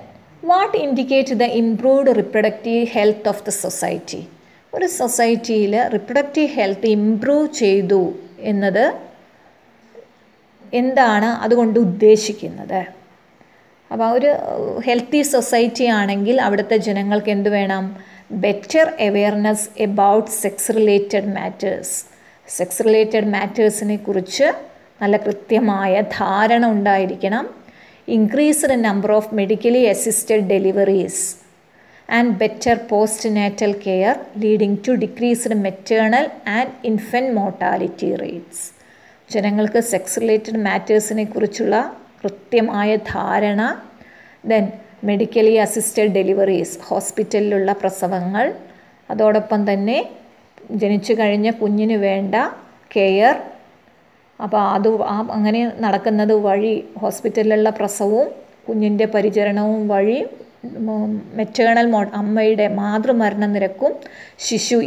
what indicate the improved reproductive health of the society? ഒരു സൊസൈറ്റിയിൽ റിപ്രൊഡക്റ്റീവ് ഹെൽത്ത് ഇംപ്രൂവ് ചെയ്തു എന്നത് എന്താണ് അതുകൊണ്ട് ഉദ്ദേശിക്കുന്നത്? അപ്പോൾ ഒരു ഹെൽത്തി സൊസൈറ്റി ആണെങ്കിൽ അവിടുത്തെ ജനങ്ങൾക്ക് എന്ത് വേണം? Better awareness about sex related matters. Sex related മാറ്റേഴ്സിനെ കുറിച്ച് നല്ല കൃത്യമായ ധാരണ ഉണ്ടായിരിക്കണം. increased number of medically assisted deliveries and better postnatal care leading to decreased maternal and infant mortality rates. ജനങ്ങൾക്ക് സെക്സ് റിലേറ്റഡ് മാറ്റേഴ്സിനെ കുറിച്ചുള്ള കൃത്യമായ ധാരണ, ദെൻ മെഡിക്കലി അസിസ്റ്റഡ് ഡെലിവറീസ്, ഹോസ്പിറ്റലിലുള്ള പ്രസവങ്ങൾ, അതോടൊപ്പം തന്നെ ജനിച്ചു കഴിഞ്ഞ കുഞ്ഞിന് വേണ്ട കെയർ. അപ്പോൾ അങ്ങനെ നടക്കുന്നത് വഴി ഹോസ്പിറ്റലിലുള്ള പ്രസവവും കുഞ്ഞിൻ്റെ പരിചരണവും വഴി മെറ്റേണൽ അമ്മയുടെ മാതൃമരണ നിരക്കും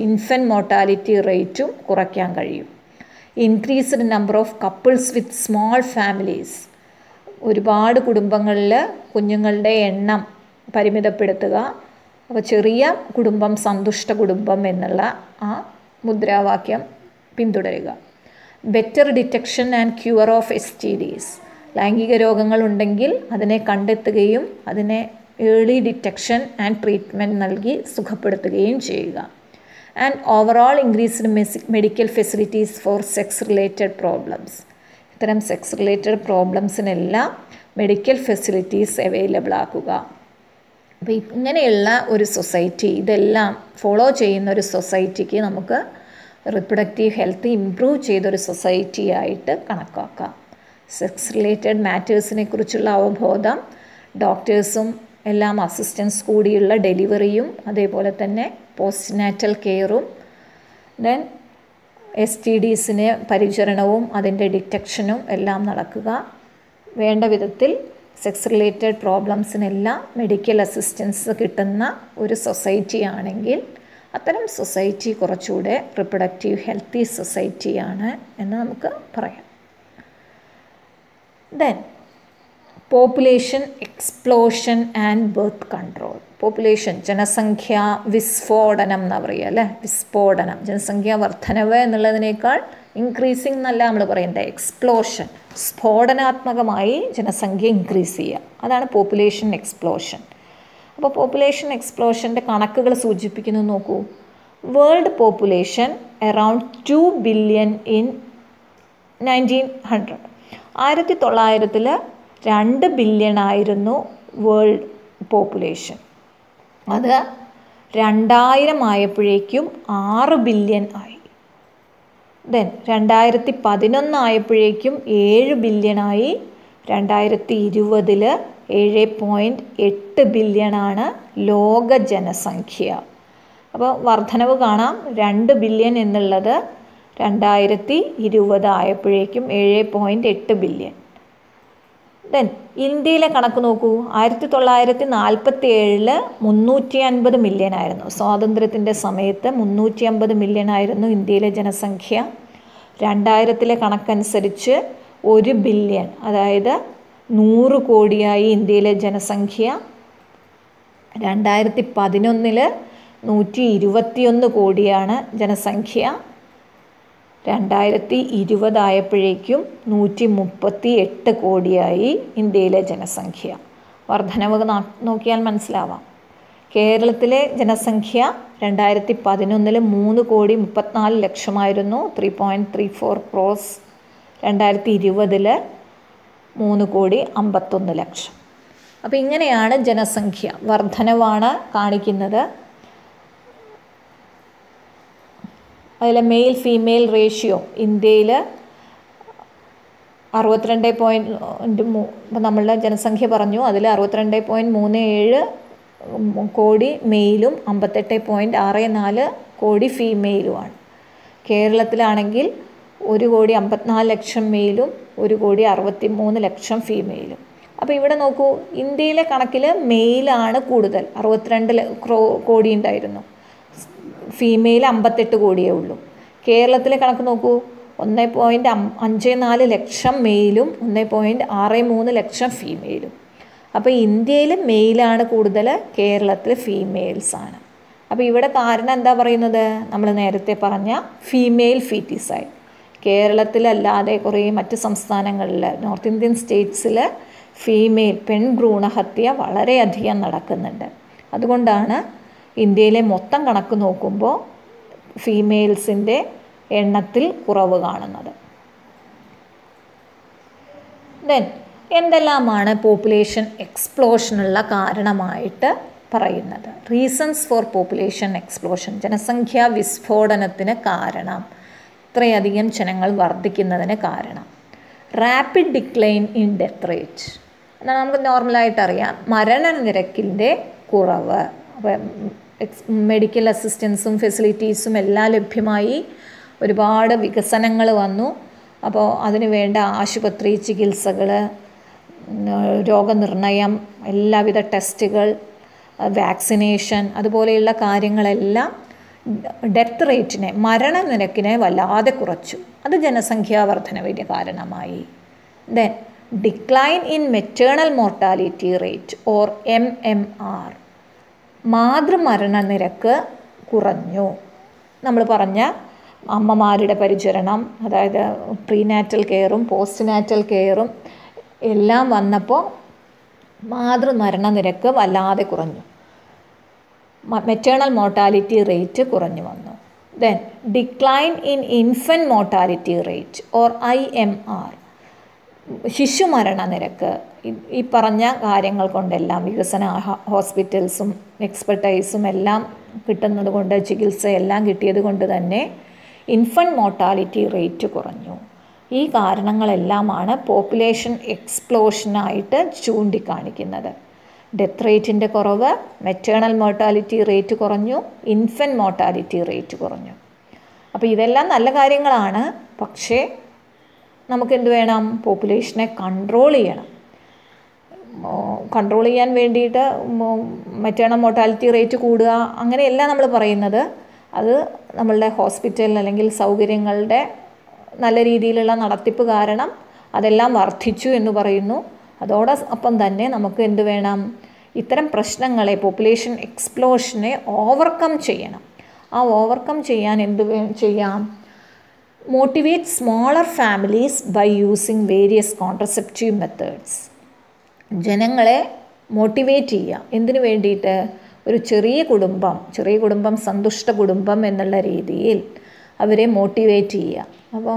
ഇൻഫൻറ്റ് മോർട്ടാലിറ്റി റേറ്റും കുറയ്ക്കാൻ കഴിയും. Increased number of couples with small families. ഒരുപാട് കുടുംബങ്ങളിൽ കുഞ്ഞുങ്ങളുടെ എണ്ണം പരിമിതപ്പെടുത്തുക. അപ്പോൾ ചെറിയ കുടുംബം സന്തുഷ്ട കുടുംബം എന്നുള്ള ആ മുദ്രാവാക്യം പിന്തുടരുക. Better detection and queen of STDs. ലൈംഗിക രോഗങ്ങളുണ്ടെങ്കിൽ അതിനെ കണ്ടെത്തുകയും അതിനെ ഏർലി ഡിറ്റക്ഷൻ ആൻഡ് ട്രീറ്റ്മെൻറ്റ് നൽകി സുഖപ്പെടുത്തുകയും ചെയ്യുക. And overall increased medical facilities for sex related problems. ഇത്തരം സെക്സ് റിലേറ്റഡ് പ്രോബ്ലംസിനെല്ലാം മെഡിക്കൽ ഫെസിലിറ്റീസ് അവൈലബിൾ ആക്കുക. അപ്പോൾ ഇങ്ങനെയുള്ള ഒരു സൊസൈറ്റി, ഇതെല്ലാം ഫോളോ ചെയ്യുന്ന ഒരു സൊസൈറ്റിക്ക് നമുക്ക് റിപ്രൊഡക്റ്റീവ് ഹെൽത്ത് ഇംപ്രൂവ് ചെയ്തൊരു സൊസൈറ്റി ആയിട്ട് കണക്കാക്കാം. സെക്സ് റിലേറ്റഡ് മാറ്റേഴ്സിനെ കുറിച്ചുള്ള അവബോധം, ഡോക്ടേഴ്സും എല്ലാം അസിസ്റ്റൻസ് കൂടിയുള്ള ഡെലിവറിയും അതേപോലെ തന്നെ പോസ്റ്റ്നാറ്റൽ കെയറും ദെൻ STDസിന് പരിചരണവും അതിൻ്റെ ഡിറ്റക്ഷനും എല്ലാം നടക്കുക. വേണ്ട വിധത്തിൽ സെക്സ് റിലേറ്റഡ് പ്രോബ്ലംസിനെല്ലാം മെഡിക്കൽ അസിസ്റ്റൻസ് കിട്ടുന്ന ഒരു സൊസൈറ്റി ആണെങ്കിൽ അത്തരം സൊസൈറ്റി കുറച്ചുകൂടെ റിപ്രൊഡക്റ്റീവ് ഹെൽത്തി സൊസൈറ്റിയാണ് എന്ന് നമുക്ക് പറയാം. Then population explosion and birth control. Population, ജനസംഖ്യ വിസ്ഫോടനം എന്നാണ് പറയുക അല്ലേ? വിസ്ഫോടനം, ജനസംഖ്യ വർധനവ് എന്നുള്ളതിനേക്കാൾ ഇൻക്രീസിങ് എന്നല്ല നമ്മൾ പറയുന്നത്, എക്സ്പ്ലോഷൻ, സ്ഫോടനാത്മകമായി ജനസംഖ്യ ഇൻക്രീസ് ചെയ്യുക, അതാണ് പോപ്പുലേഷൻ എക്സ്പ്ലോഷൻ. അപ്പോൾ പോപ്പുലേഷൻ എക്സ്പ്ലോഷൻ്റെ കണക്കുകൾ സൂചിപ്പിക്കുന്നു നോക്കൂ. World population around 2 billion in 1900. 1900 2 billion ആയിരുന്നു വേൾഡ് പോപ്പുലേഷൻ. അത് 2000 ആയപ്പോഴേക്കും 6 ബില്യൺ ആയി. ദെൻ 2011 ആയപ്പോഴേക്കും 7 ബില്യണായി. 2020 7.8 ബില്യണാണ് ലോക ജനസംഖ്യ. അപ്പോൾ വർധനവ് കാണാം. 2 ബില്യൺ എന്നുള്ളത് 2020 ആയപ്പോഴേക്കും 7.8 ബില്യൺ. ദെൻ ഇന്ത്യയിലെ കണക്ക് നോക്കൂ. 1947 350 മില്യൺ ആയിരുന്നു. സ്വാതന്ത്ര്യത്തിൻ്റെ സമയത്ത് 350 മില്യൺ ആയിരുന്നു ഇന്ത്യയിലെ ജനസംഖ്യ. 2000 കണക്കനുസരിച്ച് 1 ബില്യൺ, അതായത് 100 കോടിയായി ഇന്ത്യയിലെ ജനസംഖ്യ. 2011 121 കോടിയാണ് ജനസംഖ്യ. 2020 ആയപ്പോഴേക്കും 138 കോടിയായി ഇന്ത്യയിലെ ജനസംഖ്യ. വർധനവ് നോക്കിയാൽ മനസ്സിലാവാം. കേരളത്തിലെ ജനസംഖ്യ 2011 3,34,00,000 3.34 crores. 2020 3,51,00,000. അപ്പോൾ ഇങ്ങനെയാണ് ജനസംഖ്യ വർധനവാണ് കാണിക്കുന്നത്. അതിൽ മെയിൽ ഫീമെയിൽ റേഷ്യോ ഇന്ത്യയിൽ 62. ഇപ്പോൾ നമ്മളുടെ ജനസംഖ്യ പറഞ്ഞു, അതിൽ 62.37 കോടി മെയിലും 58.64 കോടി ഫീമെയിലുമാണ്. കേരളത്തിലാണെങ്കിൽ 1,54,00,000 മെയിലും 1,63,00,000 ഫീമെയിലും. അപ്പോൾ ഇവിടെ നോക്കൂ, ഇന്ത്യയിലെ കണക്കിൽ മെയിലാണ് കൂടുതൽ, 62 കോടി ഉണ്ടായിരുന്നു. ഫീമെയിൽ 58 കോടിയേ ഉള്ളൂ. കേരളത്തിലെ കണക്ക് നോക്കൂ, 1.54 ലക്ഷം മെയിലും 1.63 ലക്ഷം ഫീമെയിലും. അപ്പോൾ ഇന്ത്യയിൽ മെയിലാണ് കൂടുതൽ, കേരളത്തിൽ ഫീമെയിൽസാണ്. അപ്പോൾ ഇവിടെ കാരണം എന്താ പറയുന്നത്, നമ്മൾ നേരത്തെ പറഞ്ഞ ഫീമെയിൽ ഫീറ്റിസൈഡ്. കേരളത്തിലല്ലാതെ കുറേ മറ്റ് സംസ്ഥാനങ്ങളിൽ, നോർത്ത് ഇന്ത്യൻ സ്റ്റേറ്റ്സിൽ ഫീമെയിൽ പെൺഭ്രൂണഹത്യ വളരെയധികം നടക്കുന്നുണ്ട്. അതുകൊണ്ടാണ് ഇന്ത്യയിലെ മൊത്തം കണക്ക് നോക്കുമ്പോൾ ഫീമെയിൽസിൻ്റെ എണ്ണത്തിൽ കുറവ് കാണുന്നത്. ദെൻ എന്തെല്ലാമാണ് പോപ്പുലേഷൻ എക്സ്പ്ലോഷനുള്ള കാരണമായിട്ട് പറയുന്നത്? റീസൺസ് ഫോർ പോപ്പുലേഷൻ എക്സ്പ്ലോഷൻ, ജനസംഖ്യാ വിസ്ഫോടനത്തിന് കാരണം, ഇത്രയധികം ജനങ്ങൾ വർദ്ധിക്കുന്നതിന് കാരണം. Rapid decline in death rate, എന്നാൽ നമുക്ക് നോർമലായിട്ട് അറിയാം മരണനിരക്കിൻ്റെ കുറവ്. മെഡിക്കൽ അസിസ്റ്റൻസും ഫെസിലിറ്റീസും എല്ലാം ലഭ്യമായി, ഒരുപാട് വികസനങ്ങൾ വന്നു. അപ്പോൾ അതിന് വേണ്ട ആശുപത്രി ചികിത്സകൾ, രോഗനിർണയം, എല്ലാവിധ ടെസ്റ്റുകൾ, വാക്സിനേഷൻ, അതുപോലെയുള്ള കാര്യങ്ങളെല്ലാം ഡെത്ത് റേറ്റിനെ, മരണനിരക്കിനെ വല്ലാതെ കുറച്ചു. അത് ജനസംഖ്യാ വർധനവിന് കാരണമായി. Then decline in maternal mortality rate or MMR, മാതൃമരണനിരക്ക് കുറഞ്ഞു. നമ്മൾ പറഞ്ഞ അമ്മമാരുടെ പരിചരണം, അതായത് പ്രീനാറ്റൽ കെയറും പോസ്റ്റ്നാറ്റൽ കെയറും എല്ലാം വന്നപ്പോൾ മാതൃമരണനിരക്ക് വല്ലാതെ കുറഞ്ഞു, മെറ്റേണൽ മോർട്ടാലിറ്റി റേറ്റ് കുറഞ്ഞു വന്നു. Then decline in infant mortality rate or IMR, ശിശുമരണനിരക്ക്. ഈ പറഞ്ഞ കാര്യങ്ങൾ കൊണ്ടെല്ലാം, വികസന ഹോസ്പിറ്റൽസും എക്സ്പെർട്ടൈസും എല്ലാം കിട്ടുന്നത് കൊണ്ട്, ചികിത്സയെല്ലാം കിട്ടിയത് കൊണ്ട് തന്നെ ഇൻഫൻറ്റ് മോർട്ടാലിറ്റി റേറ്റ് കുറഞ്ഞു. ഈ കാരണങ്ങളെല്ലാമാണ് പോപ്പുലേഷൻ എക്സ്പ്ലോഷനായിട്ട് ചൂണ്ടിക്കാണിക്കുന്നത്. ഡെത്ത് റേറ്റിൻ്റെ കുറവ്, മെറ്റേണൽ മോർട്ടാലിറ്റി റേറ്റ് കുറഞ്ഞു, ഇൻഫൻറ്റ് മോർട്ടാലിറ്റി റേറ്റ് കുറഞ്ഞു. അപ്പോൾ ഇതെല്ലാം നല്ല കാര്യങ്ങളാണ്. പക്ഷേ നമുക്കെന്ത് വേണം? പോപ്പുലേഷനെ കൺട്രോൾ ചെയ്യണം. കൺട്രോൾ ചെയ്യാൻ വേണ്ടിയിട്ട് മെറ്റേണൽ മോർട്ടാലിറ്റി റേറ്റ് കൂടുക അങ്ങനെയല്ല നമ്മൾ പറയുന്നത്. അത് നമ്മളുടെ ഹോസ്പിറ്റൽ അല്ലെങ്കിൽ സൗകര്യങ്ങളുടെ നല്ല രീതിയിലുള്ള നടത്തിപ്പ് കാരണം അതെല്ലാം വർദ്ധിച്ചു എന്ന് പറയുന്നു. അതോടൊപ്പം തന്നെ നമുക്ക് എന്ത് വേണം? ഇത്തരം പ്രശ്നങ്ങളെ, പോപ്പുലേഷൻ എക്സ്പ്ലോഷനെ ഓവർകം ചെയ്യണം. ആ ഓവർകം ചെയ്യാൻ എന്ത് ചെയ്യാം? Motivate smaller families by using various contraceptive methods. ജനങ്ങളെ മോട്ടിവേറ്റ് ചെയ്യുക. എന്തിനു വേണ്ടിയിട്ട്? ഒരു ചെറിയ കുടുംബം സന്തുഷ്ട കുടുംബം എന്നുള്ള രീതിയിൽ അവരെ മോട്ടിവേറ്റ് ചെയ്യുക. അപ്പോൾ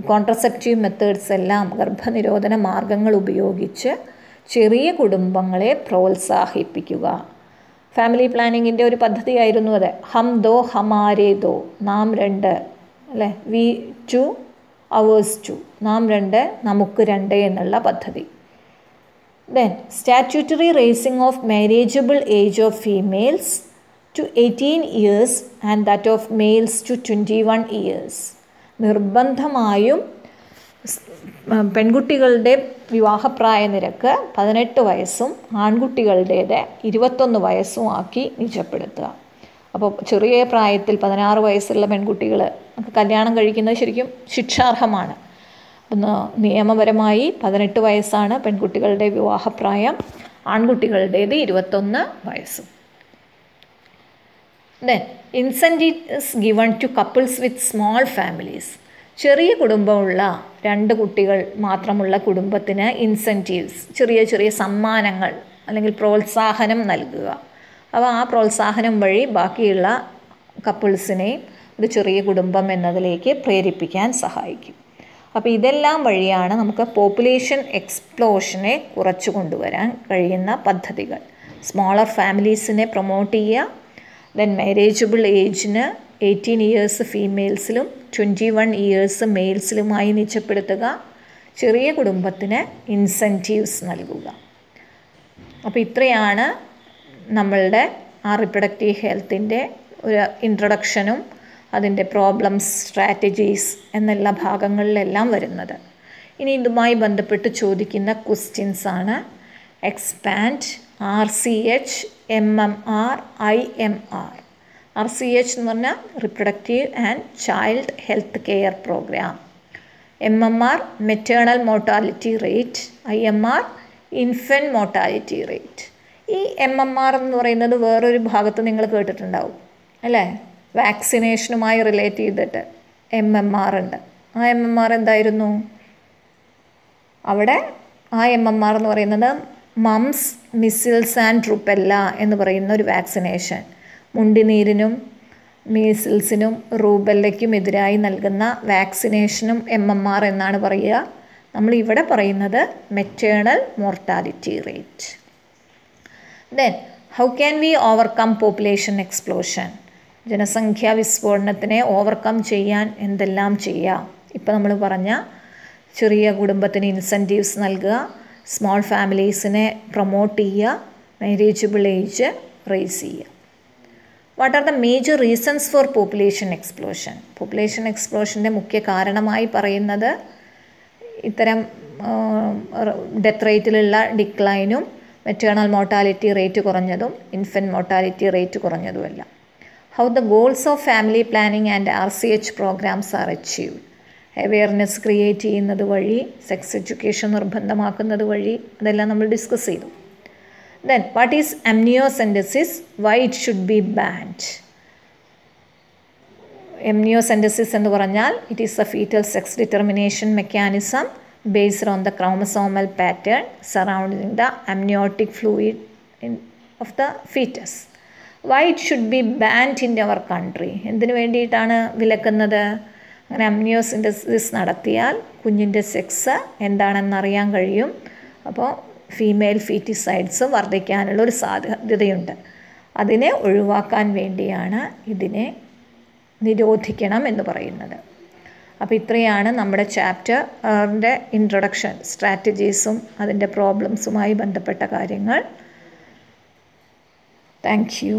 കോൺട്രസെപ്റ്റീവ് മെത്തേഡ്സ് എല്ലാം, ഗർഭനിരോധന മാർഗങ്ങൾ ഉപയോഗിച്ച് ചെറിയ കുടുംബങ്ങളെ പ്രോത്സാഹിപ്പിക്കുക. ഫാമിലി പ്ലാനിങ്ങിൻ്റെ ഒരു പദ്ധതിയായിരുന്നു അത്. ഹം ദോ ഹമാരേ ദോ, നാം രണ്ട്, അല്ലേ, വി ടു അവേഴ്സ് ടു, നാം രണ്ട് നമുക്ക് രണ്ട് എന്നുള്ള പദ്ധതി. Then statutory raising of marriageable age of females to 18 years and that of males to 21 years. നിർബന്ധമായും പെൺകുട്ടികളുടെ വിവാഹപ്രായ നിരക്ക് 18 വയസ്സും ആൺകുട്ടികളുടേത് 21 വയസ്സും ആക്കി നിജപ്പെടുത്തുക. അപ്പോൾ ചെറിയ പ്രായത്തിൽ 16 വയസ്സുള്ള പെൺകുട്ടികൾ കല്യാണം കഴിക്കുന്നത് ശരിക്കും ശിക്ഷാർഹമാണ്. നിയമപരമായി 18 വയസ്സാണ് പെൺകുട്ടികളുടെ വിവാഹപ്രായം, ആൺകുട്ടികളുടേത് 21 വയസ്സും. Then incentives given to couples with small families. ചെറിയ കുടുംബമുള്ള 2 കുട്ടികൾ മാത്രമുള്ള കുടുംബത്തിന് ഇൻസെൻറ്റീവ്സ്, ചെറിയ ചെറിയ സമ്മാനങ്ങൾ അല്ലെങ്കിൽ പ്രോത്സാഹനം നൽകുക. അപ്പോൾ ആ പ്രോത്സാഹനം വഴി ബാക്കിയുള്ള കപ്പിൾസിനെ ഒരു ചെറിയ കുടുംബം എന്നതിലേക്ക് പ്രേരിപ്പിക്കാൻ സഹായിക്കും. അപ്പോൾ ഇതെല്ലാം വഴിയാണ് നമുക്ക് പോപ്പുലേഷൻ എക്സ്പ്ലോഷനെ കുറച്ചു കൊണ്ടുവരാൻ കഴിയുന്ന പദ്ധതികൾ. സ്മോളർ ഫാമിലീസിനെ പ്രൊമോട്ട് ചെയ്യുക. ദെൻ മാരേജബിൾ ഏജിന് 18 ഇയേഴ്സ് ഫീമെയിൽസിലും 21 ഇയേഴ്സ് മെയിൽസിലുമായി നിജപ്പെടുത്തുക. ചെറിയ കുടുംബത്തിന് ഇൻസെൻറ്റീവ്സ് നൽകുക. അപ്പോൾ ഇത്രയാണ് നമ്മളുടെ ആ റിപ്രൊഡക്റ്റീവ് ഹെൽത്തിൻ്റെ ഒരു ഇൻട്രൊഡക്ഷനും അതിൻ്റെ പ്രോബ്ലംസ്, സ്ട്രാറ്റജീസ് എന്നുള്ള ഭാഗങ്ങളിലെല്ലാം വരുന്നത്. ഇനി ഇതുമായി ബന്ധപ്പെട്ട് ചോദിക്കുന്ന ക്വസ്റ്റ്യൻസാണ് expand, RCH, MMR, IMR. RCH എന്ന് പറഞ്ഞാൽ reproductive and child health care programme. MMR maternal mortality rate, IMR infant mortality rate. ഈ MMR എന്ന് പറയുന്നത് വേറൊരു ഭാഗത്ത് നിങ്ങൾ കേട്ടിട്ടുണ്ടാവും അല്ലേ? വാക്സിനേഷനുമായി റിലേറ്റ് ചെയ്തിട്ട് MMR ഉണ്ട്. ആ MMR എന്തായിരുന്നു? അവിടെ ആ MMR എന്ന് പറയുന്നത് മംസ്, മിസിൽസ് ആൻഡ് റുപ്പെല്ല എന്ന് പറയുന്ന ഒരു വാക്സിനേഷൻ. മുണ്ടിനീരിനും മീസിൽസിനും റൂബെല്ലയ്ക്കും എതിരായി നൽകുന്ന വാക്സിനേഷനും MMR എന്നാണ് പറയുക. നമ്മളിവിടെ പറയുന്നത് maternal mortality rate. Then how can we overcome population explosion? ജനസംഖ്യാ വിസ്ഫോടനത്തിനെ ഓവർകം ചെയ്യാൻ എന്തെല്ലാം ചെയ്യാം? ഇപ്പോൾ നമ്മൾ പറഞ്ഞ ചെറിയ കുടുംബത്തിന് ഇൻസെൻറ്റീവ്സ് നൽകുക, സ്മോൾ ഫാമിലീസിനെ പ്രൊമോട്ട് ചെയ്യുക, മാരേജബിൾ ഏജ് റേസ് ചെയ്യുക. What are the major reasons for population explosion? Population എക്സ്പ്ലോഷൻ്റെ മുഖ്യ കാരണമായി പറയുന്നത് ഇത്തരം ഡെത്ത് റേറ്റിലുള്ള ഡിക്ലൈനും മെറ്റേണൽ മോർട്ടാലിറ്റി റേറ്റ് കുറഞ്ഞതും ഇൻഫൻറ്റ് മോർട്ടാലിറ്റി റേറ്റ് കുറഞ്ഞതുമല്ല. How the goals of family planning and RCH programmes are achieved? Awareness create ചെയ്യുന്നത് വഴി, സെക്സ് എഡ്യൂക്കേഷൻ നിർബന്ധമാക്കുന്നത് വഴി, അതെല്ലാം നമ്മൾ ഡിസ്കസ് ചെയ്തു. Then what is amniocentesis? Why it should be banned? amniocentesis എന്ന് പറഞ്ഞാൽ it is a foetal sex determination mechanism based on the chromosomal pattern surrounding the amniotic fluid of the fetus. Why it should be banned in our country? എന്തിനു വേണ്ടിയിട്ടാണ് വിലക്കുന്നത്? അങ്ങനെ amniocentesis നടത്തിയാൽ കുഞ്ഞിൻ്റെ sex എന്താണെന്നറിയാൻ കഴിയും. അപ്പോൾ female ഫീറ്റിസൈഡ്സ് വർദ്ധിക്കാനുള്ളൊരു സാധ്യതയുണ്ട്. അതിനെ ഒഴിവാക്കാൻ വേണ്ടിയാണ് ഇതിനെ നിരോധിക്കണം എന്ന് പറയുന്നത്. അപ്പോൾ ഇത്രയാണ് നമ്മുടെ ചാപ്റ്ററിൻ്റെ ഇൻട്രൊഡക്ഷൻ, സ്ട്രാറ്റജീസും അതിൻ്റെ പ്രോബ്ലംസുമായി ബന്ധപ്പെട്ട കാര്യങ്ങൾ. Thank you.